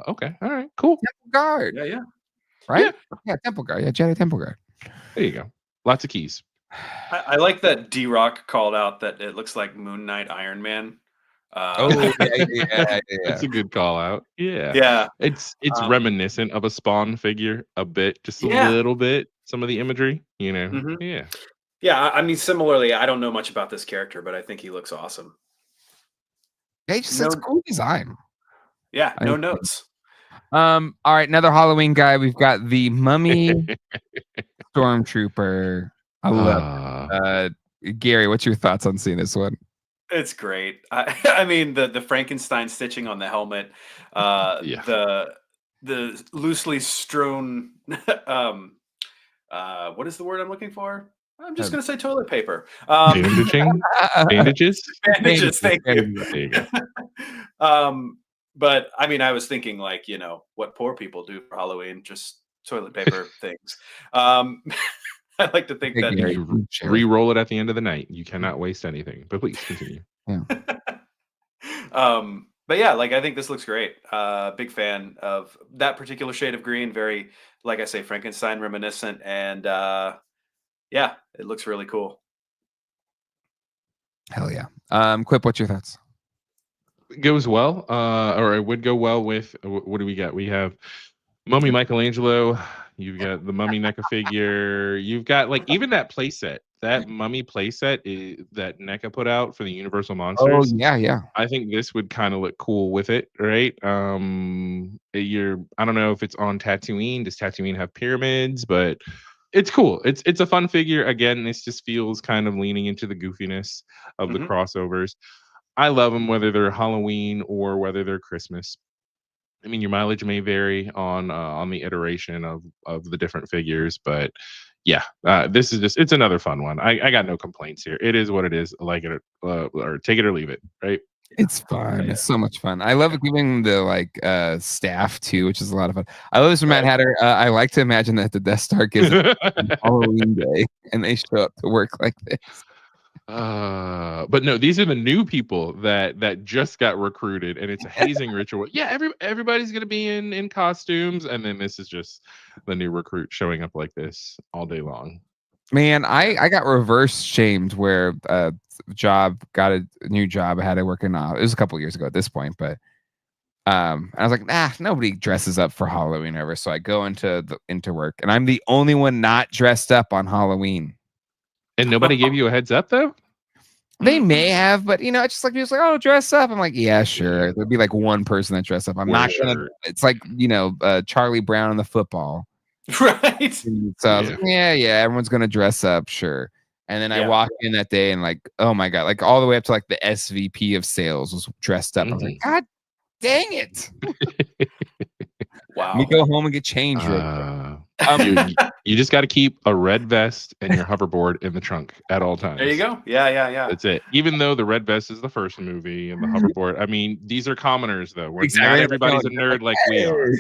Okay. All right. Cool. Temple Guard. Yeah. Right? Yeah, Temple Guard. Yeah, Jedi Temple Guard. There you go. Lots of keys. I like that D-Rock called out that it looks like Moon Knight Iron Man. Yeah. It's a good call out. Yeah. It's reminiscent of a Spawn figure a bit, just a little bit. Some of the imagery, you know. Yeah, I mean, similarly, I don't know much about this character, but I think he looks awesome. Yeah, it's a cool design. Yeah, no notes. All right, another Halloween guy. We've got the Mummy Stormtrooper. I love it. Gary, what's your thoughts on seeing this one? It's great. I mean, the Frankenstein stitching on the helmet, the loosely strewn. What is the word I'm looking for? I'm just going to say toilet paper. Bandages. Thank you. There you go. But I mean, I was thinking like, you know, what poor people do for Halloween, just toilet paper things. I like to think that you re-roll it at the end of the night. You cannot waste anything. But please continue. Yeah. But yeah, like I think this looks great. Big fan of that particular shade of green. Very, like I say, Frankenstein reminiscent, and yeah, it looks really cool. Hell yeah. Quip, what's your thoughts? It goes well, or it would go well with what do we got? We have Mummy Michelangelo. You've got the Mummy NECA figure. You've got like even that playset, that Mummy playset that NECA put out for the Universal Monsters. Oh yeah. I think this would kind of look cool with it, right? I don't know if it's on Tatooine. Does Tatooine have pyramids? But it's cool. It's a fun figure. Again, this just feels kind of leaning into the goofiness of the crossovers. I love them whether they're Halloween or whether they're Christmas. I mean, your mileage may vary on the iteration of the different figures, but yeah, this is it's another fun one. I got no complaints here. It is what it is. Like it or take it or leave it, right? It's fun. Yeah. It's so much fun. I love giving the staff too, which is a lot of fun. I love this from Matt Hatter. I like to imagine that the Death Star gives Halloween Day and they show up to work like this. But no, these are the new people that just got recruited, and it's a hazing ritual. Yeah, everybody's gonna be in costumes, and then this is just the new recruit showing up like this all day long. Man, I got reverse shamed where got a new job. I had to work in it was a couple years ago at this point, but I was like, nobody dresses up for Halloween ever. So I go into work, and I'm the only one not dressed up on Halloween. And nobody gave you a heads up though? They may have, but you know, it's just like oh, dress up. I'm like, yeah, sure. There'd be like one person that dressed up. I'm not gonna. It's like, you know, Charlie Brown in the football. Right. So I was like, yeah, everyone's gonna dress up, sure. And then I walked in that day and like, oh my god, like all the way up to like the SVP of sales was dressed up. I was like, God dang it! Wow. We go home and get changed. You just got to keep a red vest and your hoverboard in the trunk at all times. There you go. Yeah. That's it. Even though the red vest is the first movie and the hoverboard, I mean, these are commoners though. Exactly. Not everybody's a nerd like we are.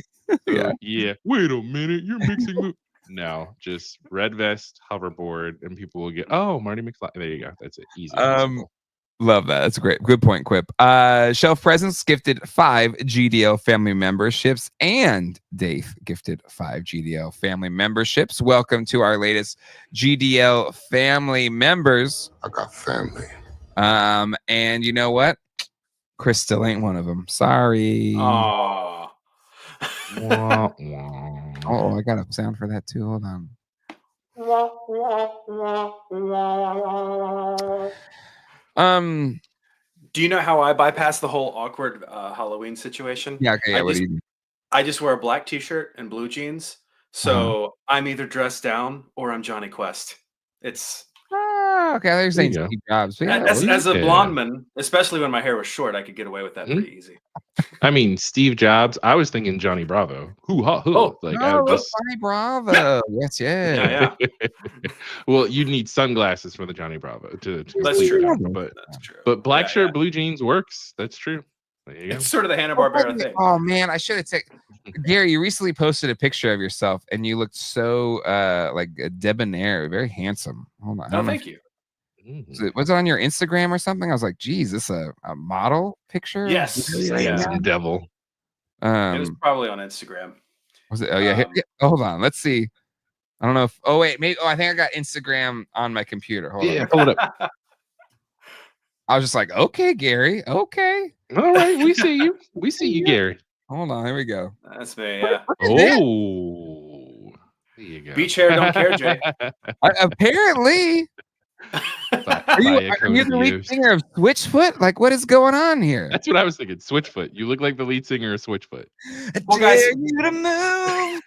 So, yeah. Wait a minute, you're mixing. No, just red vest, hoverboard, and people will get. Oh, Marty McFly. There you go. That's it. Easy. Love that. That's a good point, Quip. Shelf Presents gifted 5 GDL family memberships, and Dave gifted 5 GDL family memberships. Welcome to our latest GDL family members. I got family. And you know what? Chris still ain't one of them. Sorry. Oh, Oh, I got a sound for that too. Hold on. do you know how I bypass the whole awkward Halloween situation? Yeah, okay, yeah, what do you do? I just wear a black t-shirt and blue jeans. So I'm either dressed down or I'm Johnny Quest. It's okay. They're saying Steve Jobs. Yeah, as a blonde man, especially when my hair was short, I could get away with that pretty easy. I mean, Steve Jobs. I was thinking Johnny Bravo. Who? Oh, like Johnny Bravo. Yes, yeah. Well, you need sunglasses for the Johnny Bravo to That's true. That's true. But black shirt, blue jeans works. That's true. There you go. It's sort of the Hanna-Barbera thing. Oh man, I should have taken. Gary, you recently posted a picture of yourself, and you looked so like debonair, very handsome. Hold on. Oh, thank you. Was it on your Instagram or something? I was like, geez, this is a model picture? Yes. Devil. It was probably on Instagram. Was it? Oh, yeah. Hold on. Let's see. I don't know if. Oh, wait. Maybe. Oh, I think I got Instagram on my computer. Hold on. Pull it up. I was just like, okay, Gary. Okay. All right. We see you. We see you, Gary. Hold on. Here we go. That's me. Yeah. Oh. There you go. Beach hair don't care, Jay. Apparently. Are you the lead singer of Switchfoot? Like, what is going on here? That's what I was thinking. Switchfoot. You look like the lead singer of Switchfoot. Well, guys, dare you to move.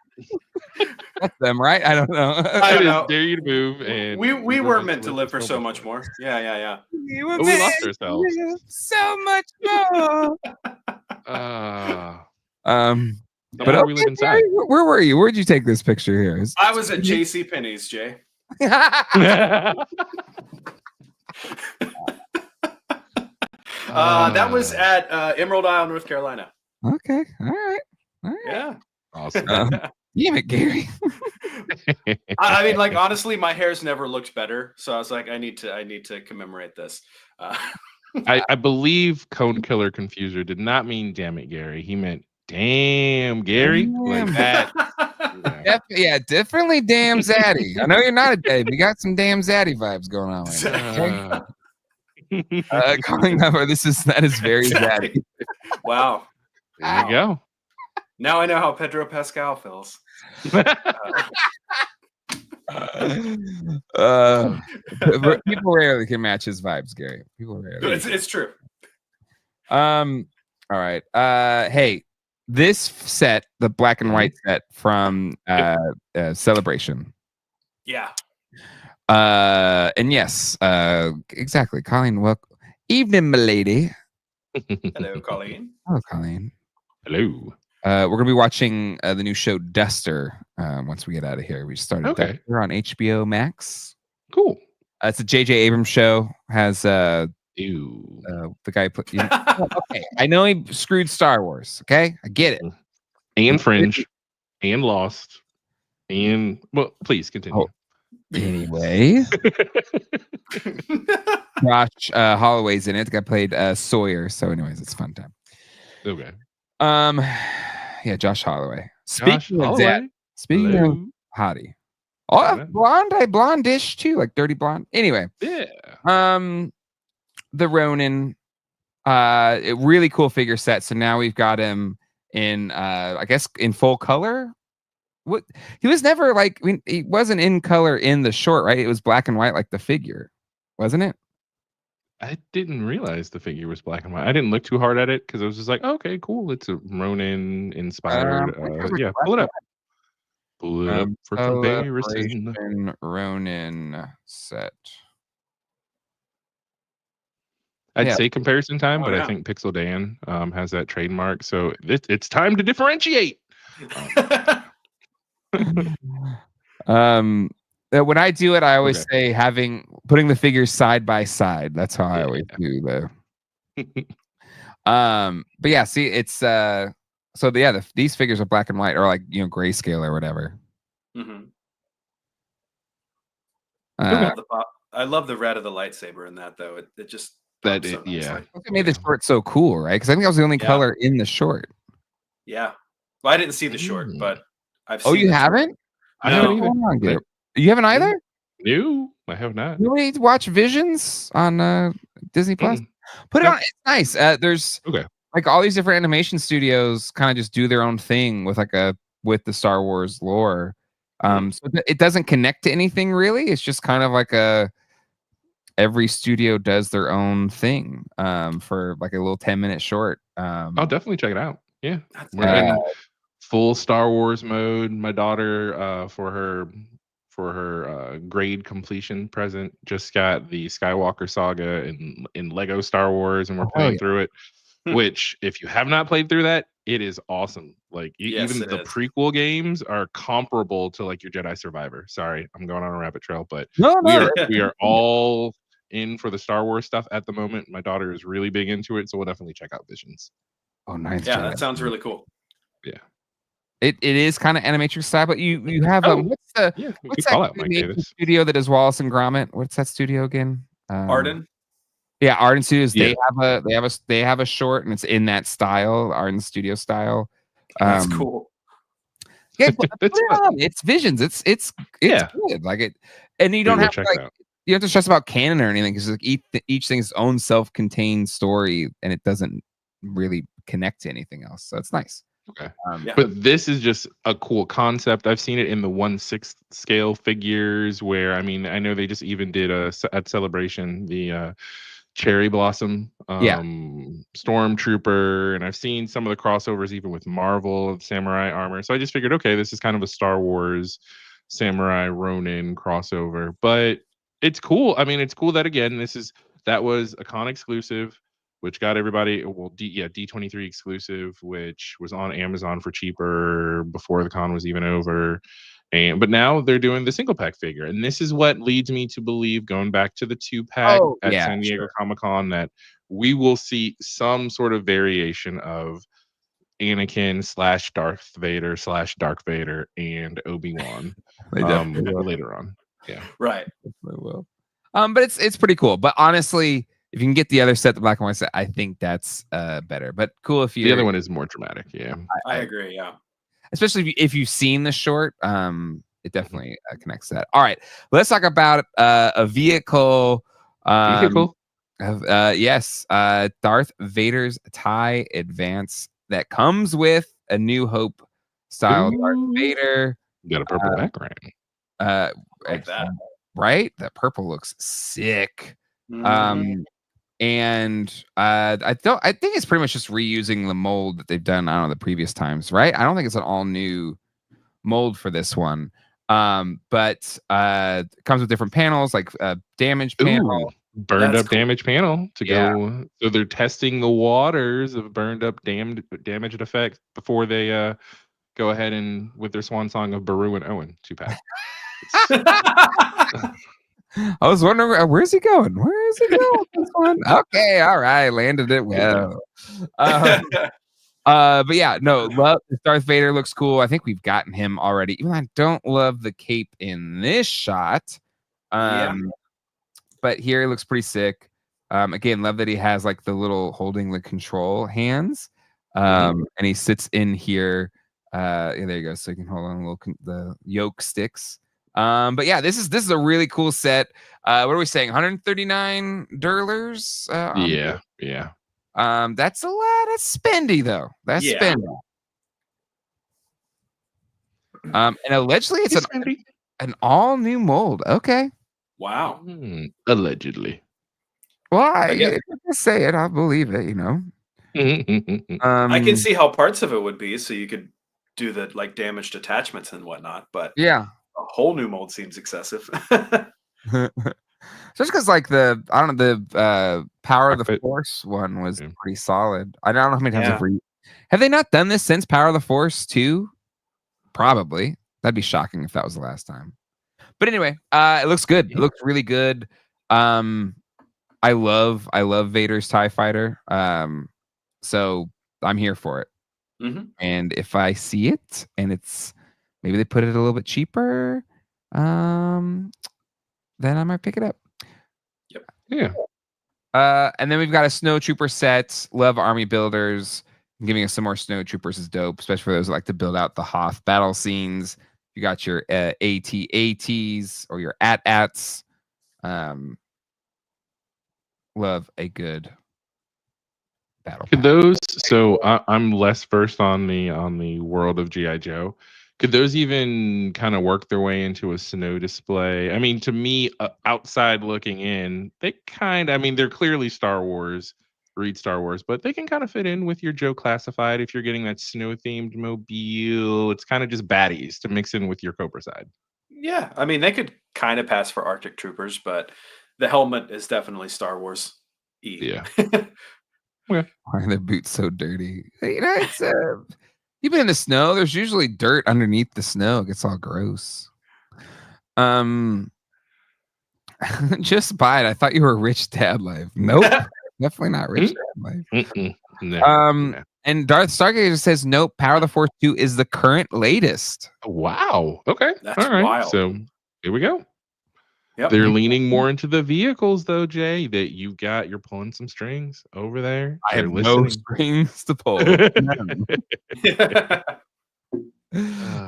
That's them, right? I don't know. I don't know. Dare you to move. And we weren't meant to live for so much more. Yeah. We were we lost ourselves. So much more. But okay, we live inside. Where were you? Where'd you take this picture here? I was at J.C. Penney's, Jay. That was at Emerald Isle, North Carolina. Okay, all right. Yeah, awesome. Damn it, Gary. I mean, like honestly, my hair's never looked better, so I was like, I need to commemorate this. I believe Cone Killer Confuser did not mean "damn it, Gary." He meant "damn, Gary." Like that. Yeah, definitely damn zaddy. I know you're not a daddy, but you got some damn zaddy vibes going on right now. Calling number, that is very zaddy. Wow. There you go. Now I know how Pedro Pascal feels. People rarely can match his vibes, Gary. People rarely. It's true. All right. Hey, this set, the black and white set from Celebration. Yeah. And yes, exactly. Colleen, welcome. Evening, milady. Hello, Colleen. Hello, Colleen. Hello. We're gonna be watching the new show Duster once we get out of here. We started Duster on HBO Max. Cool. It's a J.J. Abrams show. Has the guy put. Okay, I know he screwed Star Wars. Okay, I get it. And Fringe, and Lost, and well, please continue. Anyway, Josh Holloway's in it. The guy played Sawyer. So, anyways, it's a fun time. Okay. Yeah, Josh Holloway. Speaking of hottie. Oh, blondish too, like dirty blonde. Anyway, yeah. The Ronin, a really cool figure set. So now we've got him in, I guess, in full color. What he was never like. I mean, he wasn't in color in the short, right? It was black and white, like the figure, wasn't it? I didn't realize the figure was black and white. I didn't look too hard at it because I was just like, okay, cool. It's a Ronin inspired. Yeah, pull it up. Pull it up for comparison. Celebration Ronin set. I'd Yeah. say comparison time, Oh, but yeah. I think Pixel Dan has that trademark, so it's time to differentiate. When I do it, I always Okay. say putting the figures side by side. That's how I Yeah. always do the. But yeah, see, it's these figures are black and white, or like grayscale or whatever. Mhm. Okay. I love the red of the lightsaber in that, though. It just That pops so it, yeah. nicely. It made the short so cool, right? Because I think that was the only color in the short. Yeah. Well, I didn't see the short, but I've seen Oh, you the short. haven't? I haven't No. either. You haven't either? No, I have not. You need to watch Visions on Disney Plus. Put it No. on. It's nice. There's Okay. like all these different animation studios kind of just do their own thing with with the Star Wars lore. So it doesn't connect to anything really. It's just kind of like every studio does their own thing for like a little 10-minute short. I'll definitely check it out. Yeah. That's We're in full Star Wars mode. My daughter, for her grade completion present, just got the Skywalker saga in Lego Star Wars, and we're playing through it. Which, if you have not played through that, it is awesome. Like even the prequel games are comparable to like your Jedi Survivor. Sorry, I'm going on a rabbit trail, but we are all in for the Star Wars stuff at the moment. My daughter is really big into it, so we'll definitely check out Visions. Oh, nice. Yeah, that sounds really cool. Yeah. It is kind of animatrix style, but you have what's that animation studio that does Wallace and Gromit? What's that studio again? Arden. Yeah, Arden Studios. Yeah. They have a short, and it's in that style, Arden Studio style. That's cool. Yeah, it's Visions. It's good. Like it, and you don't have to you have to stress about canon or anything because like each thing is its own self-contained story, and it doesn't really connect to anything else. So it's nice. Okay. But this is just a cool concept. I've seen it in the 1/6 scale figures where, I mean, I know they just even did at Celebration, the Cherry Blossom Stormtrooper, and I've seen some of the crossovers even with Marvel Samurai armor. So I just figured, okay, this is kind of a Star Wars Samurai Ronin crossover. But it's cool. I mean, it's cool that again, that was a con exclusive, which got everybody D23 exclusive, which was on Amazon for cheaper before the con was even over. But now they're doing the single pack figure, and this is what leads me to believe, going back to the 2-pack at San Diego Comic-Con, that we will see some sort of variation of Anakin / Darth Vader / Dark Vader and Obi-Wan later on. Yeah, right. Definitely will. But it's pretty cool. But honestly, if you can get the other set, the black and white set, I think that's better. But cool if you. The other one is more dramatic. Yeah, I agree. Yeah. Especially if you've seen the short, it definitely connects to that. All right, let's talk about a vehicle. Yes, Darth Vader's TIE Advance that comes with a New Hope style Darth Vader. You got a purple background. Like that. Right? That purple looks sick. And I think it's pretty much just reusing the mold that they've done on the previous times, right? I don't think it's an all new mold for this one. But it comes with different panels, like damage panel, burned up damage panel to go. So they're testing the waters of burned up damaged effect before they go ahead and with their swan song of Baru and Owen 2-pack. I was wondering where's he going? Where is he going with this one? Okay, all right, landed it well. But yeah, no, love Darth Vader looks cool. I think we've gotten him already. Even though I don't love the cape in this shot. But here it looks pretty sick. Again, love that he has like the little holding the control hands. And he sits in here. There you go. So you can hold on the yoke sticks. But yeah, this is a really cool set. What are we saying? 139 Durlers? Yeah. That's a lot. That's spendy though. That's spendy. And allegedly it's an all new mold. Okay. Wow. Allegedly. Well, I say it. I believe it. I can see how parts of it would be. So you could do the like damaged attachments and whatnot, but Yeah. a whole new mold seems excessive. Just because like the Power of the Cockpit. Force one was Yeah. pretty solid. I don't know how many times Yeah. have they not done this since Power of the Force 2? Probably. That'd be shocking if that was the last time. But anyway, it looks good. It looks really good. I love Vader's TIE Fighter. So I'm here for it. Mhm. And if I see it and it's maybe they put it a little bit cheaper, then I might pick it up. Yep. Yeah. And then we've got a Snowtrooper set. Love army builders. Giving us some more Snowtroopers is dope, especially for those who like to build out the Hoth battle scenes. You got your AT-ATs or your AT-ATs. Love a good battle. Could those? So I'm less versed on the world of GI Joe. Could those even kind of work their way into a snow display? I mean, to me, outside looking in, they I mean, they're clearly Star Wars, read Star Wars, but they can kind of fit in with your Joe Classified if you're getting that snow-themed mobile. It's kind of just baddies to mix in with your Cobra side. Yeah, I mean they could kind of pass for Arctic Troopers, but the helmet is definitely Star Wars. Yeah. Why are their boots so dirty? You know, it's you've been in the snow. There's usually dirt underneath the snow. It gets all gross. Just buy it. I thought you were rich dad life. Nope, definitely not rich dad life. No. And Darth Stargazer says nope. Power of the Force 2 is the current latest. Wow. Okay. That's all right. wild. So here we go. Yep. They're leaning more into the vehicles, though, Jay. That you're pulling some strings over there. I have They're no listening. strings to pull.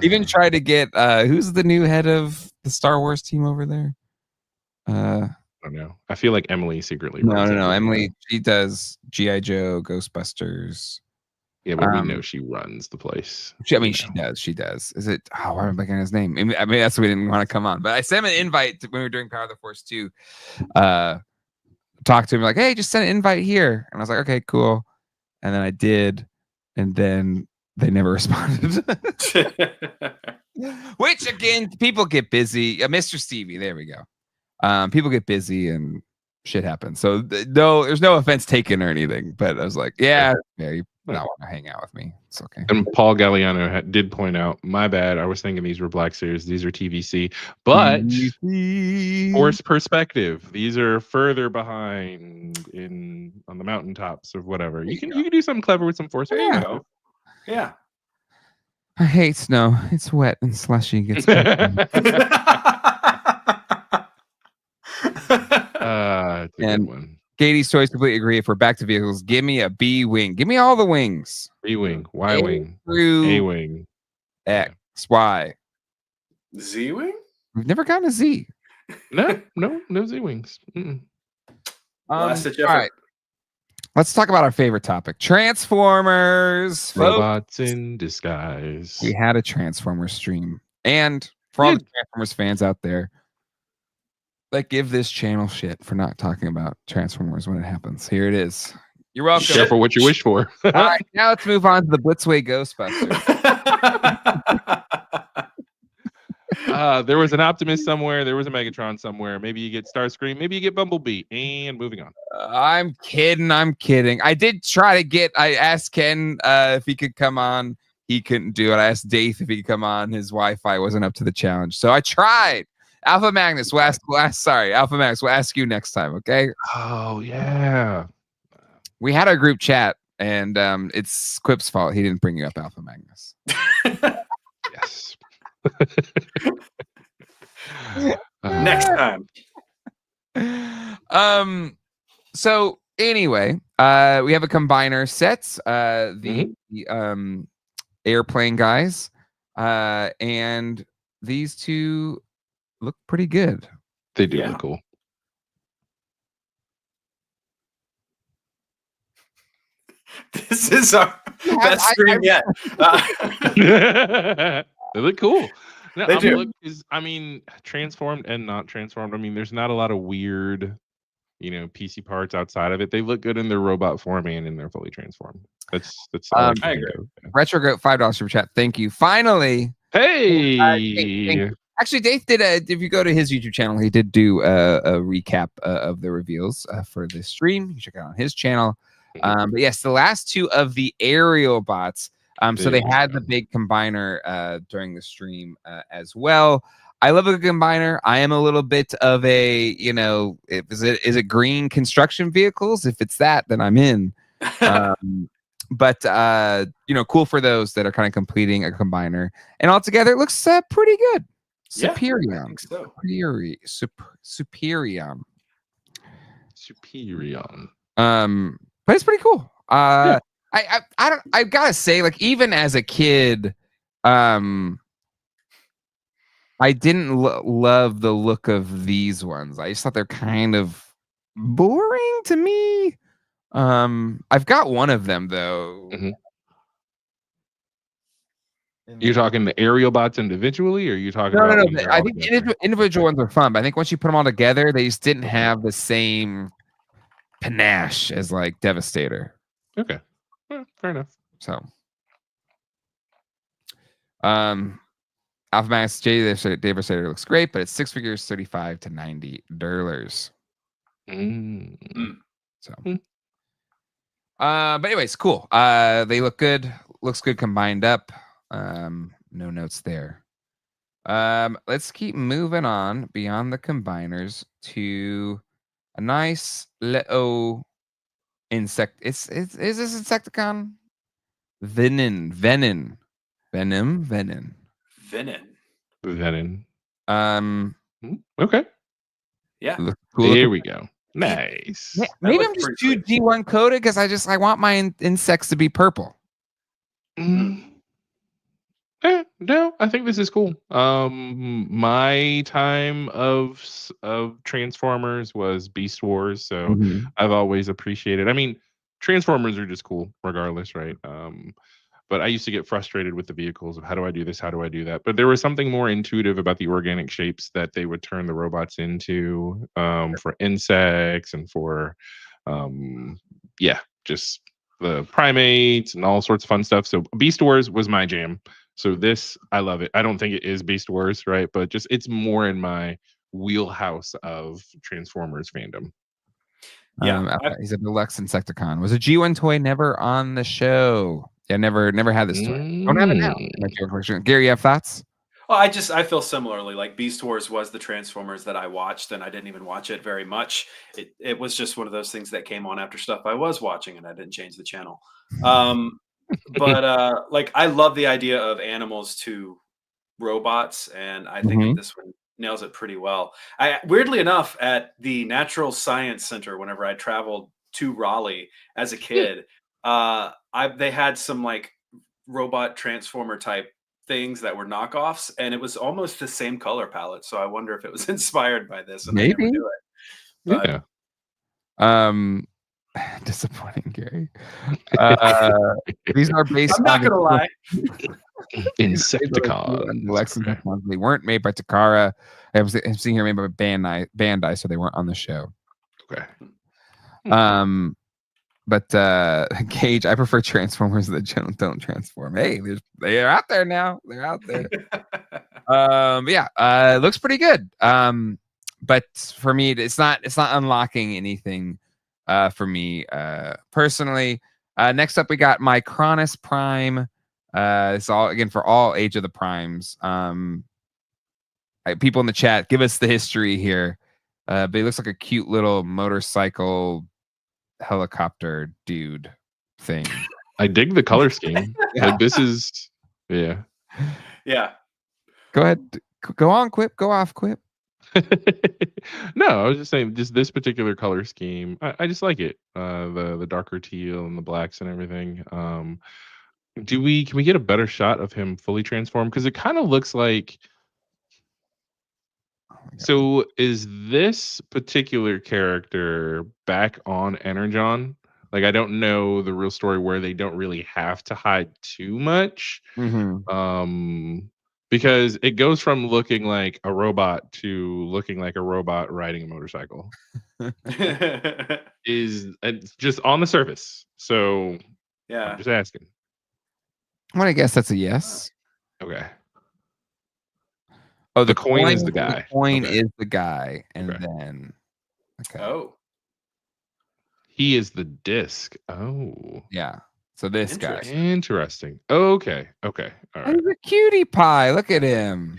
Even tried to get who's the new head of the Star Wars team over there? I don't know. I feel like Emily secretly. No. runs everything. Emily, she does GI Joe, Ghostbusters. Yeah, but we know she runs the place. She does. She does. Is it? Oh, why am I blanking on his name? I mean, that's why we didn't want to come on. But I sent him an invite when we were doing Power of the Force 2. Talk to him like, hey, just send an invite here. And I was like, okay, cool. And then I did, and then they never responded. Which again, people get busy. Mr. Stevie, there we go. People get busy and shit happens. So no, there's no offense taken or anything. But I was like, yeah, you not want to hang out with me. It's okay. And Paul Galliano did point out, my bad. I was thinking these were Black Series. These are TVC. But Force perspective, these are further behind on the mountaintops of whatever. You can do something clever with some Force. Yeah. Yeah. I hate snow. It's wet and slushy. It gets it's a good one. Katie's Toys completely agree. If we're back to vehicles, give me a B wing. Give me all the wings. B wing, Y wing, A wing, X, Y. Z wing? We've never gotten a Z. No Z wings. Last ditch all effort. right. Let's talk about our favorite topic: Transformers. Robots in disguise. We had a Transformers stream, and for all the Transformers fans out there, like, give this channel shit for not talking about Transformers when it happens. Here it is. You're welcome. Careful what you wish for. All right, now let's move on to the Blitzway Ghostbusters. There was an Optimus somewhere. There was a Megatron somewhere. Maybe you get Starscream. Maybe you get Bumblebee. And moving on. I'm kidding. I did try to get. I asked Ken if he could come on. He couldn't do it. I asked Dave if he could come on. His Wi-Fi wasn't up to the challenge, so I tried. Alpha Magnus, Alpha Magnus, we'll ask you next time, okay? Oh yeah. We had our group chat, and it's Quip's fault. He didn't bring you up, Alpha Magnus. Yes. Next time. So anyway, we have a combiner set. The airplane guys, and these two look pretty good. They do look cool. This is our best stream yet. They look cool. No, They do. I mean, transformed and not transformed. I mean, there's not a lot of weird, PC parts outside of it. They look good in their robot form and in their fully transformed. That's I agree. Retro Goat $5 super chat. Thank you. Finally. Hey. Actually, Dave did if you go to his YouTube channel, he did do a recap of the reveals for this stream. You can check it out on his channel. But yes, the last two of the aerial bots. So they had the big combiner during the stream as well. I love a combiner. I am a little bit of a, is it green construction vehicles? If it's that, then I'm in. But cool for those that are kind of completing a combiner. And altogether, it looks pretty good. Superior. Yeah, I think so. Superior. But it's pretty cool. I gotta say, like, even as a kid, I didn't love the look of these ones. I just thought they're kind of boring to me. I've got one of them though. You're talking the aerial bots individually, or are you talking no, about? I think individual ones are fun, but I think once you put them all together, they just didn't have the same panache as like Devastator. Okay, well, fair enough. So, Alpha Max Devastator looks great, but it's 6 figures, $35 to $90. So, but anyways, cool. They look good. Looks good combined up. No notes there. Let's keep moving on beyond the combiners to a nice little insect. Is this Insecticon? Venom. Okay. Yeah. Cool. Here we go. Nice. Maybe I'm just too G1 coded because I want my insects to be purple. No, I think this is cool. My time of Transformers was Beast Wars, so I've always appreciated. I mean, Transformers are just cool, regardless, right? But I used to get frustrated with the vehicles of how do I do this, how do I do that? But there was something more intuitive about the organic shapes that they would turn the robots into for insects and for, just the primates and all sorts of fun stuff. So Beast Wars was my jam. So this, I love it. I don't think it is Beast Wars, right? But just it's more in my wheelhouse of Transformers fandom. Yeah, he's a deluxe Insecticon. Was a G1 toy never on the show? Yeah, never had this toy. Don't have it now. Gary, you have thoughts? Well, I feel similarly. Like Beast Wars was the Transformers that I watched, and I didn't even watch it very much. It was just one of those things that came on after stuff I was watching, and I didn't change the channel. But like I love the idea of animals to robots, and I think that this one nails it pretty well. Weirdly enough, at the Natural Science Center, whenever I traveled to Raleigh as a kid, they had some like robot transformer type things that were knockoffs, and it was almost the same color palette. So I wonder if it was inspired by this. And maybe. I never knew it. Yeah. Disappointing, Gary. These are based. I'm not gonna lie. Insecticons. They weren't made by Takara. I'm seeing here made by Bandai, so they weren't on the show. Okay. But Gage, I prefer Transformers that don't transform. Hey, they're out there now. They're out there. It looks pretty good. But for me, it's not unlocking anything for me personally. Next up, we got Micronus Prime. It's all again for all Age of the Primes. People in the chat, give us the history here. But he looks like a cute little motorcycle helicopter dude thing. I dig the color scheme. Like this is yeah. Go ahead. Go on, Quip. Go off, Quip. No, I was just saying, just this particular color scheme, I just like it. The darker teal and the blacks and everything. Can we get a better shot of him fully transformed? Because it kind of looks like. So is this particular character back on Energon? Like I don't know the real story where they don't really have to hide too much. Because it goes from looking like a robot to looking like a robot riding a motorcycle. Is just on the surface. So Yeah. I'm just asking. I'm gonna guess that's a yes. Okay. Oh, The coin is the guy. The coin Okay. is the guy, and Okay. then Oh, He is the disc. Oh. yeah. So this guy, Interesting. Okay. Okay. All right. he's a cutie pie. Look at him.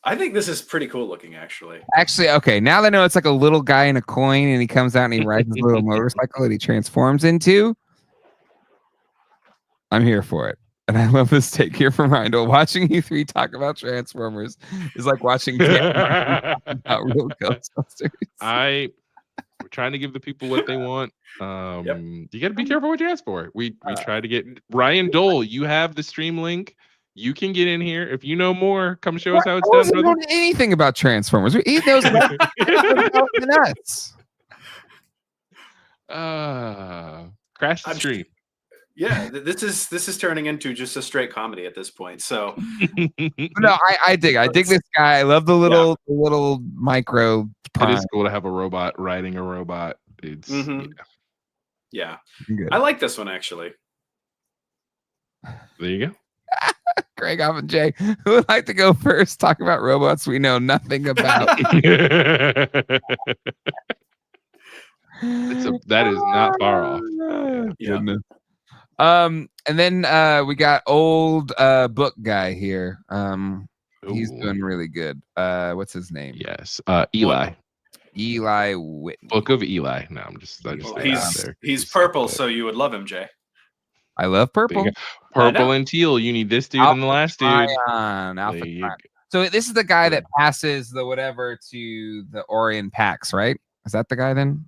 I think this is pretty cool looking, actually. Actually, okay. Now that I know it's like a little guy in a coin, and he comes out and he rides his little motorcycle that he transforms into. I'm here for it. And I love this take here from Rindle. Watching you three talk about Transformers is like watching about real Ghostbusters. We're trying to give the people what they want. You got to be careful what you ask for. We try to get Ryan Dole. You have the stream link. You can get in here. If you know more, come show us how it's done. I don't know anything about Transformers. He knows about nuts. Crash the stream. Yeah, this is turning into just a straight comedy at this point. So no, I dig this guy. I love the little micro. It is cool to have a robot riding a robot. It's yeah. Good. I like this one actually. There you go. Greg, Off, and Jay, who would like to go first? Talk about robots we know nothing about. That is not far off. Yeah. And then we got old book guy here. He's doing really good. What's his name? Yes. Eli. Eli Whitney. Book of Eli. No, I'm just he's purple, so you would love him, Jay. I love purple. Purple and teal. You need this dude and the last dude. So this is the guy that passes the whatever to the Orion Pax, right? Is that the guy then?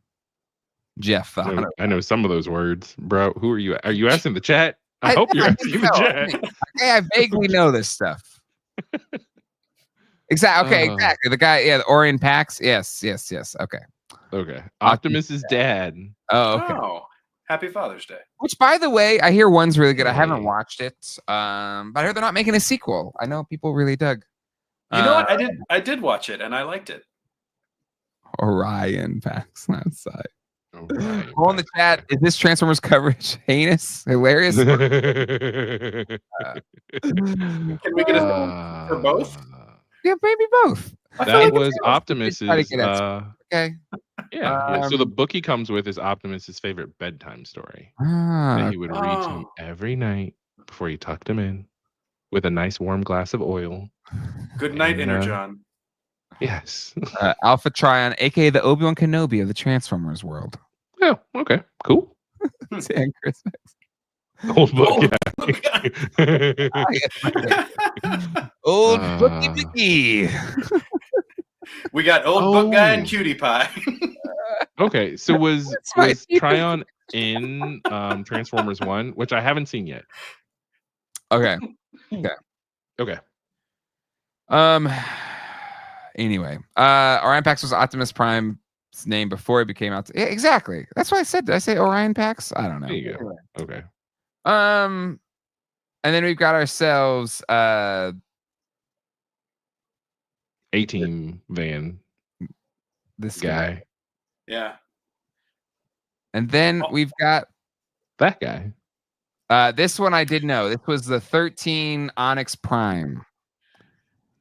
Jeff. I know some of those words, bro. Who are you? Are you asking the chat? I hope you're asking the chat. Okay, I vaguely know this stuff. Exactly. Okay, exactly. The guy, the Orion Pax. Yes. Okay. Optimus's dad. Oh, okay. Oh, happy Father's Day. Which, by the way, I hear one's really good. I haven't watched it, but I heard they're not making a sequel. I know people really dug. You know what? I did watch it and I liked it. Orion Pax outside. Go in the chat. Is this Transformers coverage heinous? Hilarious? Can we get a for both? Yeah, maybe both. That was Optimus's. Okay. Yeah. So the book he comes with is Optimus's favorite bedtime story that he would read to him every night before he tucked him in with a nice warm glass of oil. Good night, Energon. Yes. Alpha Trion, aka the Obi-Wan Kenobi of the Transformers world. Yeah. Okay. Cool. Saying Christmas. Old book. Old bookie. We got old book guy and cutie pie. Okay, so was Tryon in Transformers 1, which I haven't seen yet. Okay. Anyway, Orion Pax was Optimus Prime's name before it became out. Yeah, exactly. That's what I said. Did I say Orion Pax? I don't know. There you go. Okay. And then we've got ourselves A-Team van. This guy. Yeah. And then we've got that guy. This one I did know. This was the 13 Onyx Prime.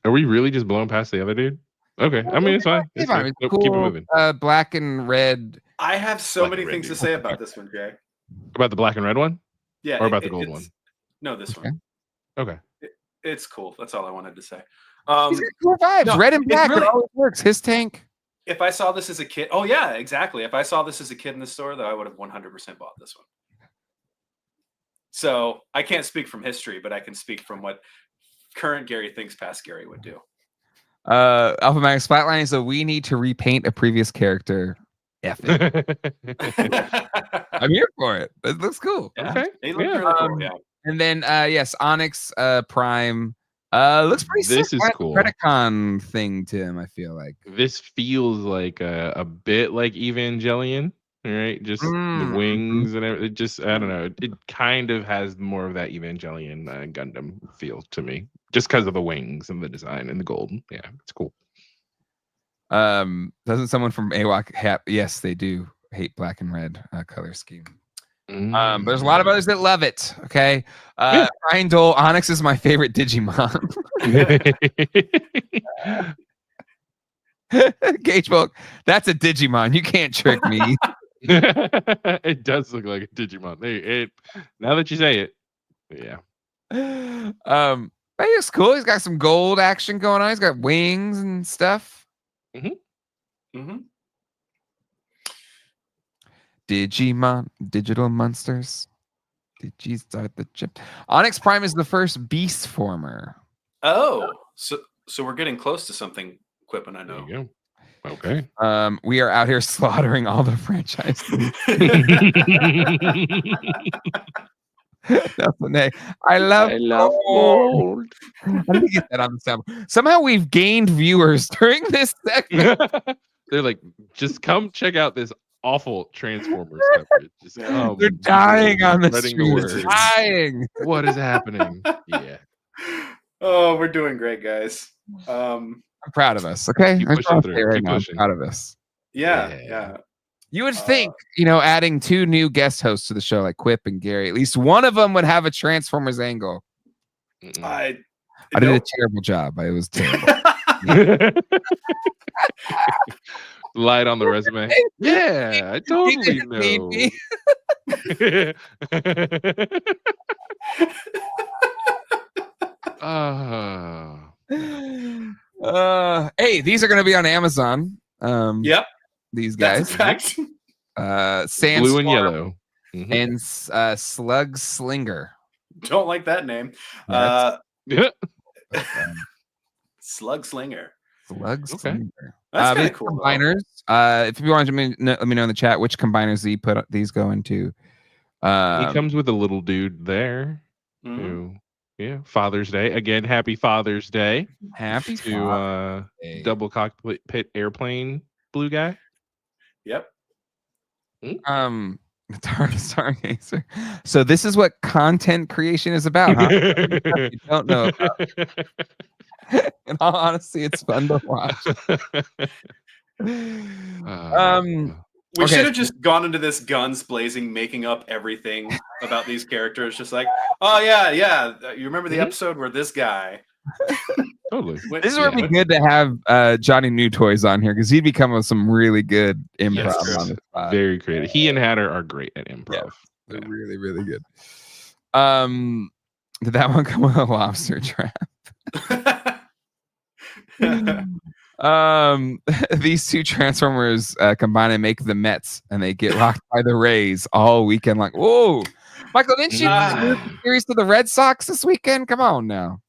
Are we really just blowing past the other dude? Okay. I mean, it's fine. It's fine. It's cool. Keep it moving. Black and red. I have so many things to say about this one, Jay. About the black and red one? Yeah. Or about the gold one? No, this one. Okay. It's cool. That's all I wanted to say. He's got cool vibes. No, red and black. Really, it always works. His tank. If I saw this as a kid, oh yeah, exactly. If I saw this as a kid in the store, though, I would have 100% bought this one. So I can't speak from history, but I can speak from what current Gary thinks past Gary would do. Alpha Max Flatline is we need to repaint a previous character. F it. I'm here for it. It looks cool. Yeah. Okay. It looks really cool. Yeah. And then yes, Onyx Prime. Looks pretty sick. This is cool. Predacon thing to him, I feel like. This feels like a bit like Evangelion, right? Just the wings and everything. Just I don't know. It kind of has more of that Evangelion Gundam feel to me, just because of the wings and the design and the gold. Yeah, it's cool. Doesn't someone from AWOC yes, they do hate black and red color scheme. There's a lot of others that love it. Okay. Yeah. Brian Dole, Onyx is my favorite Digimon. Gage Bulk, that's a Digimon. You can't trick me. It does look like a Digimon. Now that you say it, yeah. But he's cool. He's got some gold action going on. He's got wings and stuff. Digimon, digital monsters. Digis are the chip. Onyx Prime is the first beast former. Oh, so we're getting close to something, Quip and I know. There you go. Okay. We are out here slaughtering all the franchises. I love gold. Let me get that on the sound. Somehow we've gained viewers during this segment. They're like, just come check out this awful Transformers coverage. Just come. They're dying on the spreading street. word. Dying. What is happening? Yeah. Oh, we're doing great, guys. I'm proud of us. Okay, Keep I'm pushing through. right Keep now. I'm pushing. proud of us. Yeah. You would think, adding 2 new guest hosts to the show, like Quip and Gary, at least one of them would have a Transformers angle. I did a terrible job. It was terrible. Light on the resume. Yeah, I totally know. Hey, these are going to be on Amazon. Yep. These guys. That's a fact. Sandstorm blue and yellow. And Slug Slinger. Don't like that name. Slug Slinger. Slug Slinger. That's kind of cool. Combiners. If you want to let me know in the chat which combiners these go into. He comes with a little dude there. Father's Day again. Happy Father's Day. Happy to double cockpit airplane blue guy. Yep. Stargazer. So this is what content creation is about, huh? You don't know about. In all honesty, it's fun to watch. We should have just gone into this guns blazing, making up everything about these characters. Just like, oh yeah. You remember the episode where this guy? Totally. This is where it'd be good to have Johnny New Toys on here because he'd become with some really good improv on this spot. Very creative. He and Hatter are great at improv. They're really, really good. Did that one come with a lobster trap? These 2 Transformers combine and make the Mets, and they get rocked by the Rays all weekend. Like, whoa, Michael, didn't you series to the Red Sox this weekend? Come on now.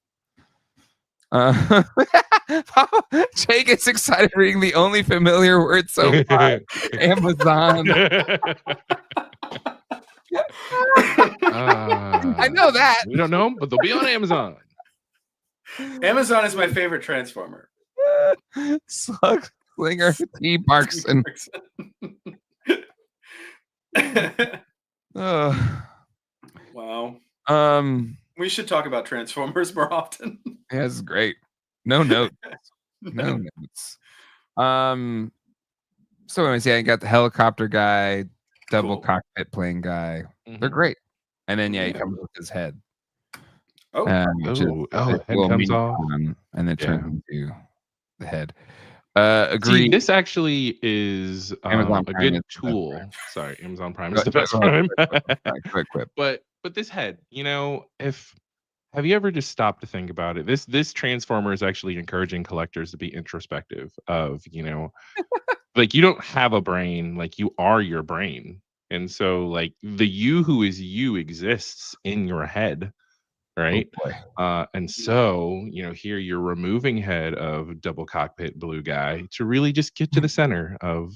Jay gets excited reading the only familiar word so far, Amazon. I know that. We don't know them, but they'll be on Amazon. Amazon is my favorite Transformer. Slug Slinger, T. Parkson. Wow. We should talk about Transformers more often. Yeah, this is great. No notes. No notes. So anyways, I got the helicopter guy, double cockpit plane guy. They're great. And then he comes with his head. Head comes off, and then turns into the head. Agree. See, this actually is a good tool. Sorry, Amazon Prime is the best Prime. Quick. But this head, have you ever just stopped to think about it? This Transformer is actually encouraging collectors to be introspective of, like you don't have a brain, like you are your brain. And so like the you who is you exists in your head. Right. And so, here you're removing head of double cockpit blue guy to really just get to the center of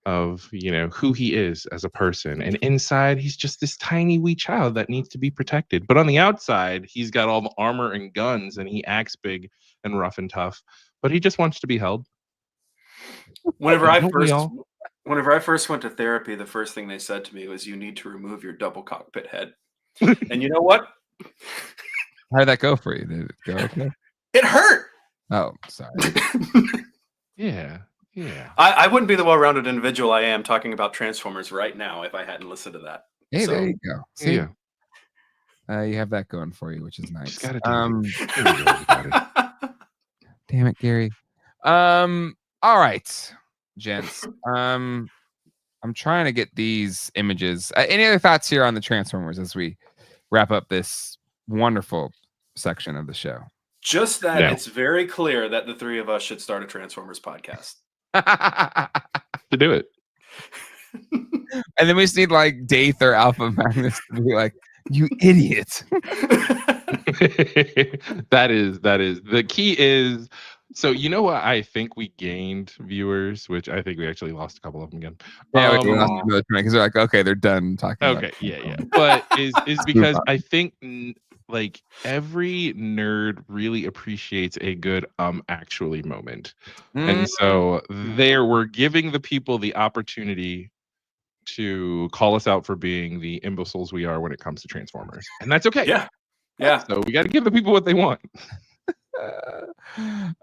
who he is as a person. And inside, he's just this tiny wee child that needs to be protected. But on the outside, he's got all the armor and guns and he acts big and rough and tough, but he just wants to be held. Whenever I first went to therapy, the first thing they said to me was, you need to remove your double cockpit head. And you know what? How did that go for you? Did it go okay? It hurt. Oh, sorry. Yeah. I wouldn't be the well-rounded individual I am talking about Transformers right now if I hadn't listened to that. Hey, So, there you go. See, Yeah. you have that going for you, which is nice. Just gotta do it. There we go, we got it. Damn it, Gary. All right, gents. I'm trying to get these images. Any other thoughts here on the Transformers as we wrap up this wonderful section of the show? just that No. it's very clear that the three of us should start a Transformers podcast. To do it. And then we just need like Daith or Alpha Magnus to be like, "You idiot." That is the key is. So you know what I think we gained viewers, which I think we actually lost a couple of them again. Yeah, we lost another 20 because they're like, okay, they're done talking. Okay, yeah. But is because I think like every nerd really appreciates a good actually moment. And so there we're giving the people the opportunity to call us out for being the imbeciles we are when it comes to Transformers. And that's okay. Yeah. So we got to give the people what they want.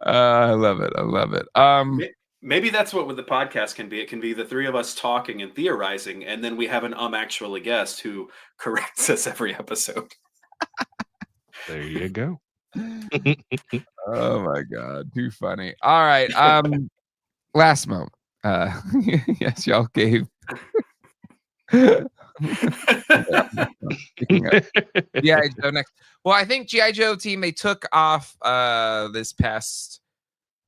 I love it. Maybe that's what the podcast can be. It can be the three of us talking and theorizing, and then we have an actually guest who corrects us every episode. There you go. Oh my god, too funny. All right. Last moment. Yes, y'all gave. G.I. Joe next. Well, I think G.I. Joe team, they took off this past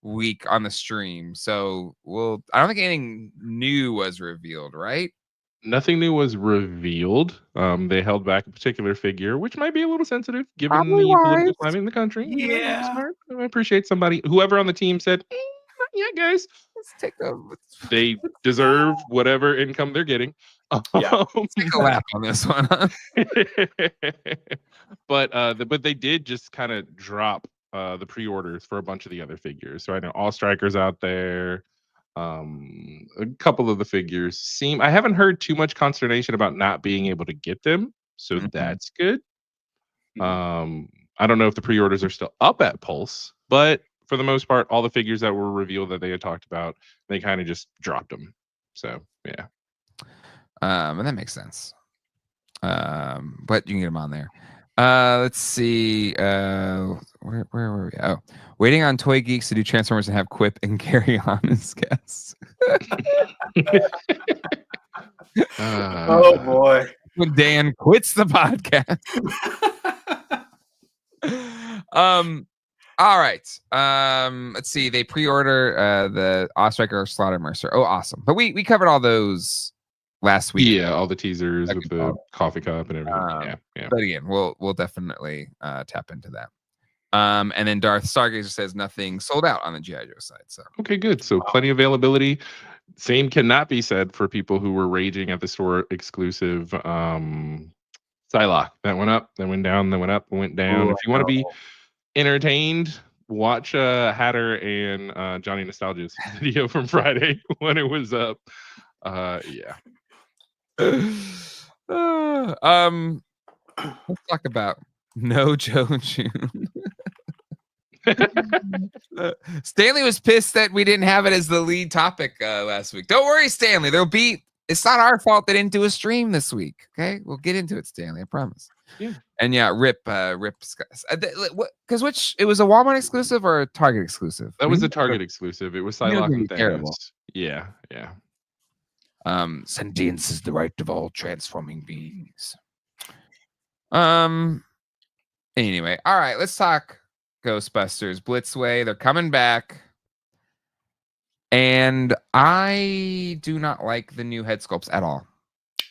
week on the stream. So I don't think anything new was revealed, right? Nothing new was revealed. They held back a particular figure, which might be a little sensitive given Probably the wise. political climate in the country. You know, Yeah. smart. I appreciate whoever on the team said, yeah, guys, Let's take they deserve whatever income they're getting. Yeah. take a lap on this one. Huh? But they did just kind of drop the pre-orders for a bunch of the other figures. So I know All Strikers out there. A couple of the figures I haven't heard too much consternation about not being able to get them, so that's good. I don't know if the pre-orders are still up at Pulse, but for the most part, all the figures that were revealed that they had talked about, they kind of just dropped them. So yeah. And that makes sense. But you can get them on there. Let's see. Where were we? Oh, waiting on Toy Geeks to do Transformers and have Quip and Gary on as guests. Oh boy. When Dan quits the podcast. All right. Let's see. They pre-order the Ostriker Slaughter Mercer. Oh, awesome. But we covered all those last week. Yeah, all the teasers with the coffee cup and everything. Yeah. But again, we'll definitely tap into that. And then Darth Stargazer says nothing sold out on the G.I. Joe side. So okay, good. So plenty of availability. Same cannot be said for people who were raging at the store exclusive Psylocke. That went up, that went down, that went up, went down. If you want to be entertained, watch Hatter and Johnny Nostalgia's video from Friday when it was up. Yeah. Let's talk about No Joe June. Stanley was pissed that we didn't have it as the lead topic last week. Don't worry, Stanley. It's not our fault they didn't do a stream this week. Okay, we'll get into it, Stanley. I promise. Yeah. And yeah, rip. Because it was a Walmart exclusive or a Target exclusive? That was a Target exclusive. It was Psylocke and terrible. Thanos. Yeah. Sentience is the right of all transforming beings. Anyway, all right, let's talk Ghostbusters Blitzway. They're coming back. And I do not like the new head sculpts at all.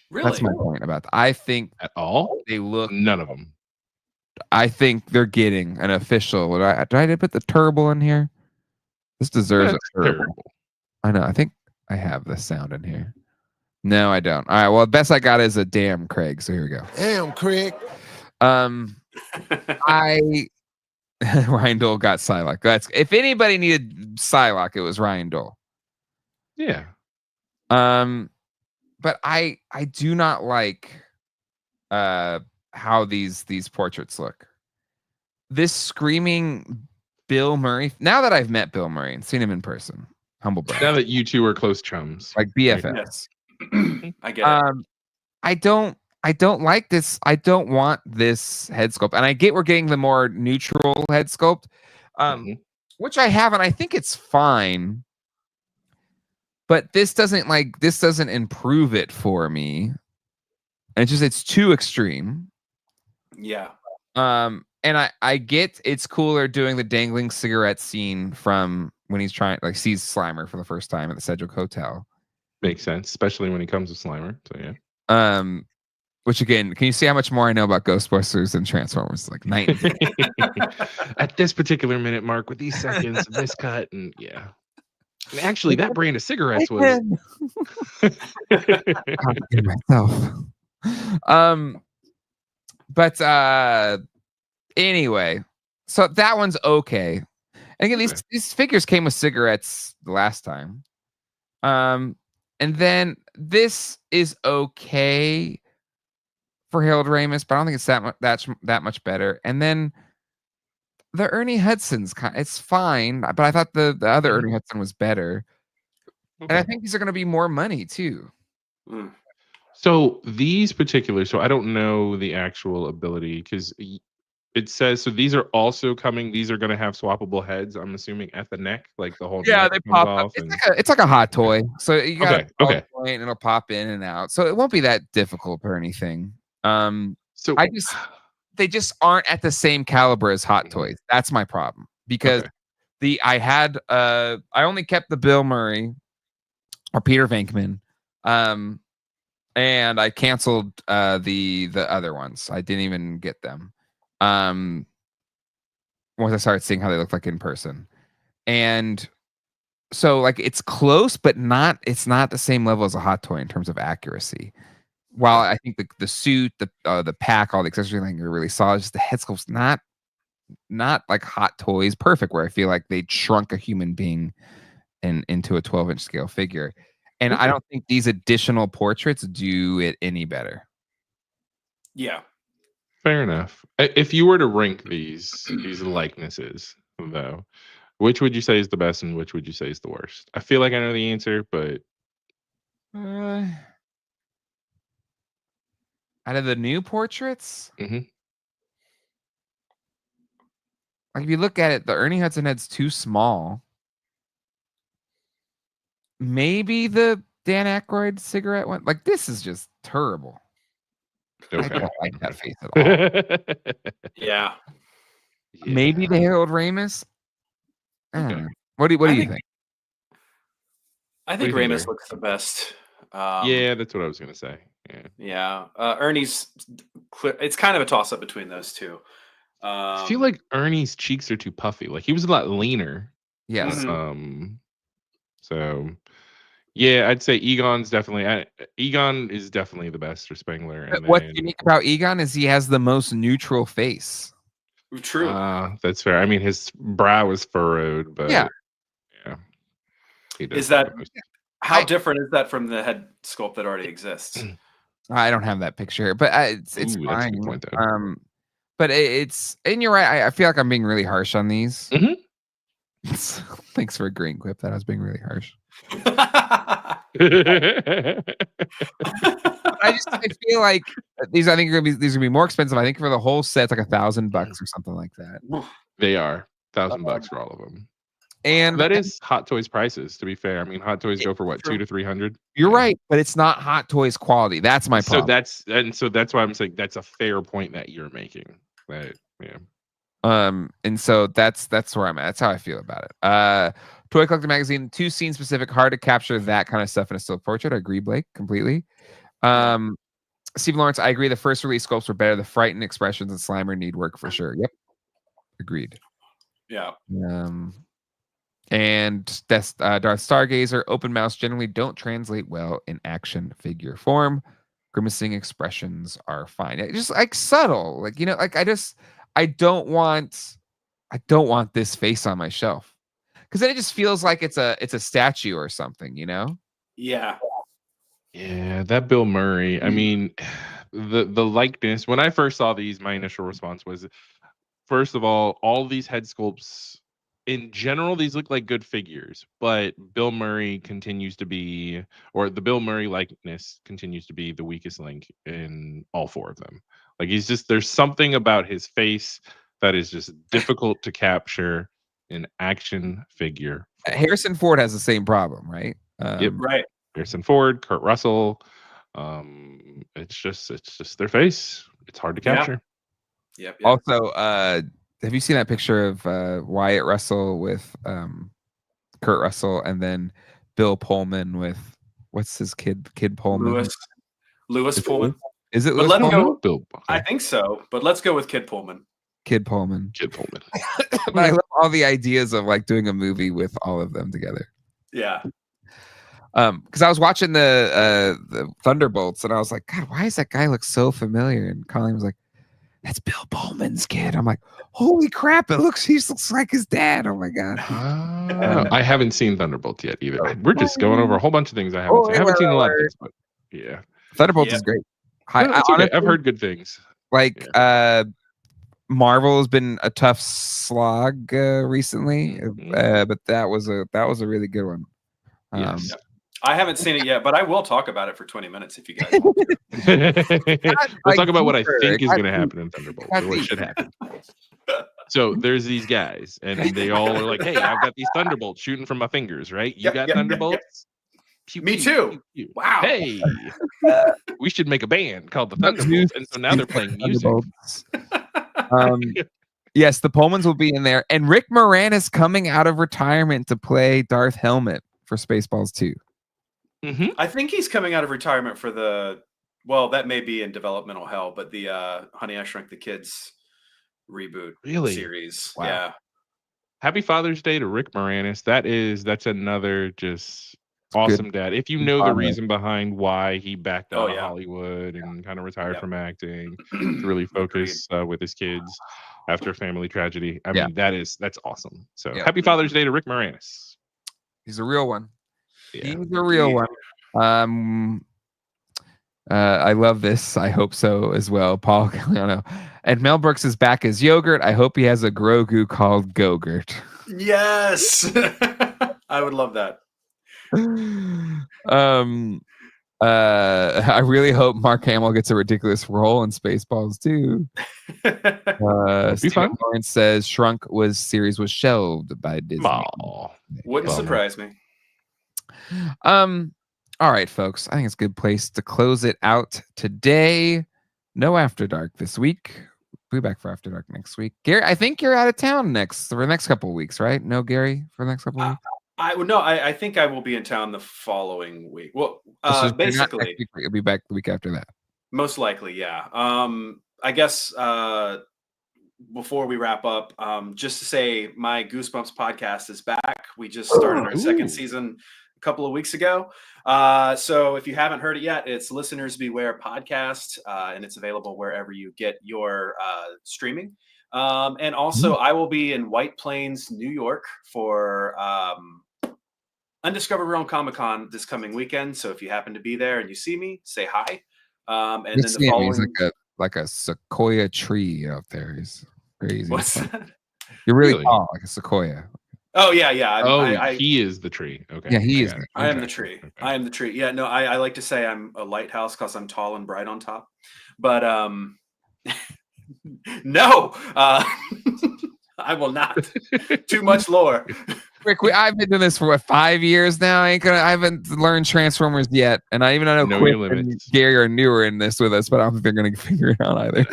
Really? That's my point about that. I think At all? they look. None of them. I think they're getting an official. Did I put the turbo in here? This deserves a turbo. Terrible. I know. I think I have the sound in here. No, I don't. All right. Well, the best I got is a damn Craig. So here we go. Damn, Craig. Ryan Dole got Psylocke. If anybody needed Psylocke, it was Ryan Dole. Yeah. But I do not like how these portraits look. This screaming Bill Murray. Now that I've met Bill Murray and seen him in person, humble brag. Now that you two are close chums. Like BFFs. I get it. I I don't like this. I don't want this head sculpt. And I get we're getting the more neutral head sculpt, which I have, and I think it's fine. But this doesn't improve it for me. And it's too extreme. Yeah. And I get it's cooler doing the dangling cigarette scene from when he's sees Slimer for the first time at the Sedgwick Hotel. Makes sense, especially when he comes with Slimer. So yeah. Which again, can you see how much more I know about Ghostbusters and Transformers? Like night and day. At this particular minute mark, with these seconds, this cut, and yeah. And actually, that brand of cigarettes was. myself. But anyway, so that one's okay. And again, these figures came with cigarettes the last time. And then this is okay for Harold Ramis, but I don't think it's that much better. And then the Ernie Hudson's it's fine, but I thought the other Ernie Hudson was better. Okay. And I think these are going to be more money too. So these particular, so I don't know the actual ability because it says so these are also coming. These are going to have swappable heads. I'm assuming at the neck, like the whole neck they pop off. It's like a hot toy, so you got okay, and it'll pop in and out. So it won't be that difficult or anything. So they just aren't at the same caliber as hot toys. That's my problem because I only kept the Bill Murray or Peter Venkman, and I canceled the other ones. I didn't even get them. Once I started seeing how they look like in person, and so it's close, but it's not the same level as a hot toy in terms of accuracy. While I think the suit, the pack, all the accessories, are really solid, just the head sculpt's not like hot toys perfect, where I feel like they shrunk a human being into a 12-inch scale figure. And I don't think these additional portraits do it any better. Yeah. Fair enough. If you were to rank these likenesses, though, which would you say is the best and which would you say is the worst? I feel like I know the answer, but out of the new portraits, like if you look at it, the Ernie Hudson head's too small. Maybe the Dan Aykroyd cigarette one. This is just terrible. Okay. I don't like that face at all. Yeah. Maybe the Harold Ramis. Okay. What do you think? I think Ramis looks the best. Yeah, that's what I was gonna say. Yeah. Ernie's. It's kind of a toss up between those two. I feel like Ernie's cheeks are too puffy. Like he was a lot leaner. Yes. So, yeah, I'd say Egon's definitely. Egon is definitely the best for Spengler. And what's unique about Egon is he has the most neutral face. True. That's fair. I mean, his brow is furrowed, but yeah. Is that how different is that from the head sculpt that already exists? I don't have that picture, but it's fine. That's a good point, but it's and you're right. I feel like I'm being really harsh on these. Thanks for agreeing, Quip, that I was being really harsh. I feel like these. I think these are gonna be more expensive. I think for the whole set, it's like $1,000 or something like that. They are $1,000 for all of them, and that is Hot Toys prices. To be fair, I mean, Hot Toys go for what, $200 to $300. You're right, but it's not Hot Toys quality. That's my problem. So that's why I'm saying that's a fair point that you're making. Right? Yeah. And so that's where I'm at. That's how I feel about it. Toy Collector Magazine, too scene specific, hard to capture that kind of stuff in a still portrait. I agree, Blake, completely. Steve Lawrence, I agree. The first release sculpts were better. The frightened expressions and Slimer need work for sure. Yep, agreed. Yeah. And Darth Stargazer, open mouths generally don't translate well in action figure form. Grimacing expressions are fine. It's just subtle, I don't want this face on my shelf because then it just feels like it's a statue or something, Yeah. Yeah, that Bill Murray. I mean, the likeness. When I first saw these, my initial response was, first of all these head sculpts in general, these look like good figures, but Bill Murray continues to be, or the Bill Murray likeness continues to be the weakest link in all 4 of them. Like there's something about his face that is just difficult to capture in action figure form. Harrison Ford has the same problem, right? Yep. Right. Harrison Ford, Kurt Russell. It's just their face. It's hard to capture. Yep. Also, have you seen that picture of Wyatt Russell with Kurt Russell and then Bill Pullman with what's his kid Pullman? Lewis Pullman. Is it But Lewis let's Pullman? go. Bill, okay. I think so, but let's go with Kid Pullman. Kid Pullman. But I love all the ideas of like doing a movie with all of them together. Yeah. Because I was watching the Thunderbolts and I was like, God, why does that guy look so familiar? And Colleen was like, that's Bill Pullman's kid. I'm like, holy crap! He looks like his dad. Oh my god! I haven't seen Thunderbolts yet either. We're just going over a whole bunch of things I haven't seen. I haven't seen a lot of things, but yeah, Thunderbolts is great. Honestly, I've heard good things. Like Marvel has been a tough slog recently, but that was a really good one. Yes. I haven't seen it yet, but I will talk about it for 20 minutes if you guys want to. We'll talk about what I think is going to happen in Thunderbolts, or what should happen. So there's these guys, and they all are like, "Hey, I've got these Thunderbolts shooting from my fingers, right? You got Thunderbolts? Pew, Me pew, too. pew, pew. Wow. Hey, we should make a band called the Thunderbolts." And so now they're playing music. Yes, the Pullmans will be in there, and Rick Moranis coming out of retirement to play Darth Helmet for Spaceballs 2. Mm-hmm. I think he's coming out of retirement for that may be in developmental hell, but the Honey, I Shrunk the Kids reboot series. Wow. Yeah. Happy Father's Day to Rick Moranis. That's another just awesome dad. If you know the reason behind why he backed out of Hollywood and kind of retired from acting to really focus with his kids after a family tragedy. I mean, that's awesome. So happy Father's Day to Rick Moranis. He's a real one. Yeah. He's a real one. I love this. I hope so as well. Paul Galliano. And Mel Brooks is back as Yogurt. I hope he has a Grogu called Gogurt. Yes. I would love that. I really hope Mark Hamill gets a ridiculous role in Spaceballs too. Stephen Lawrence says Shrunk series was shelved by Disney. Wouldn't surprise me. All right, folks. I think it's a good place to close it out today. No After Dark this week. We'll be back for After Dark next week. Gary, I think you're out of town for the next couple of weeks, right? No, Gary, for the next couple of weeks? I think I will be in town the following week. Well, basically, it'll be back the week after that. Most likely, yeah. I guess before we wrap up, just to say my Goosebumps podcast is back. We just started our second season a couple of weeks ago. So if you haven't heard it yet, it's Listeners Beware podcast, and it's available wherever you get your streaming. And also, I will be in White Plains, New York for Undiscovered Realm Comic-Con this coming weekend. So if you happen to be there and you see me, say hi. And then the following... He's like a sequoia tree out there. He's crazy. What's that? You're really tall, like a sequoia. Oh, yeah. He is the tree. Okay. Yeah, he is. I am the tree. Okay. I am the tree. Yeah, no, I like to say I'm a lighthouse because I'm tall and bright on top. But no, I will not. Too much lore. Rick, I've been doing this for 5 years now. I haven't learned Transformers yet, and I even know Quip and Gary are newer in this with us, but I don't think they're going to figure it out either.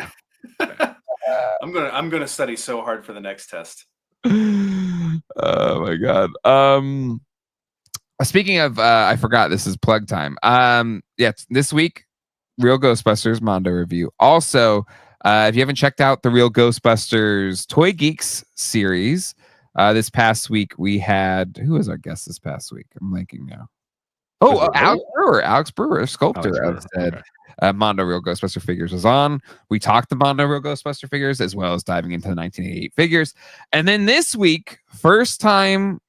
I'm gonna study so hard for the next test. Oh my god. Speaking of, I forgot this is plug time. This week, Real Ghostbusters Mondo review. Also, if you haven't checked out the Real Ghostbusters Toy Geeks series, this past week we had, who was our guest this past week? I'm blanking now. Alex Brewer, sculptor, as said. Mondo Real Ghostbuster figures was on. We talked the Mondo Real Ghostbuster figures as well as diving into the 1988 figures. And then this week, first time.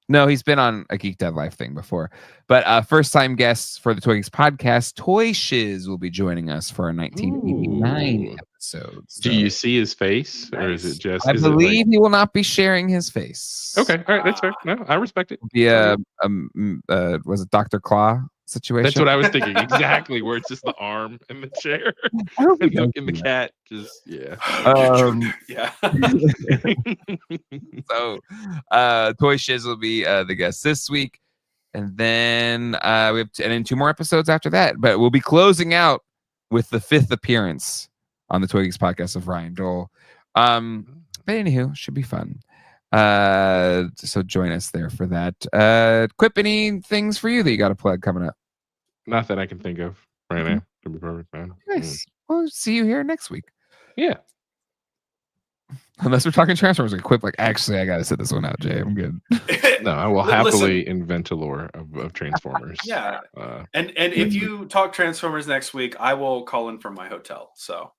No, he's been on a Geek Dev Life thing before, but first time guests for the Toy Geeks podcast, Toy Shiz will be joining us for a 1989 episodes. Do you see his face, or is it just? I believe he will not be sharing his face. Okay, all right, that's fair. No, I respect it. Yeah, was it Dr. Claw situation? That's what I was thinking. Exactly, where it's just the arm and the chair and the cat. Just yeah. Yeah. So, Toy Shiz will be the guest this week, and then we have and then 2 more episodes after that. But we'll be closing out with the 5th appearance on the Toy Geeks podcast of Ryan Dole. But anywho, should be fun. So join us there for that. Quip, any things for you that you got to plug coming up? Not that I can think of right now. To be perfect, man. Nice. We'll see you here next week. Yeah. Unless we're talking Transformers, like Quip, like actually, I gotta sit this one out, Jay. I'm good. No, I will happily invent a lore of Transformers. Yeah. And if you talk Transformers next week, I will call in from my hotel. So.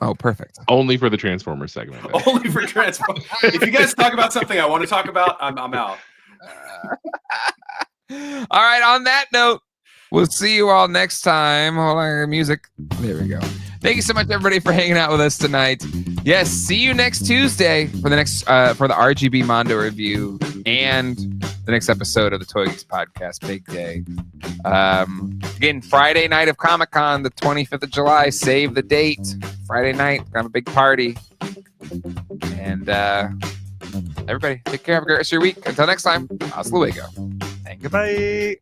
Oh, perfect. Only for the Transformers segment. Only for Transformers. If you guys talk about something I want to talk about, I'm out. All right. On that note, we'll see you all next time. Hold on, music. There we go. Thank you so much, everybody, for hanging out with us tonight. Yes, see you next Tuesday for the next for the RGB Mondo review and the next episode of the Toy Geeks podcast. Big day. Again, Friday night of Comic-Con, the 25th of July. Save the date. Friday night, got a big party. And everybody, take care. Have a great rest of your week. Until next time, hasta luego. And goodbye.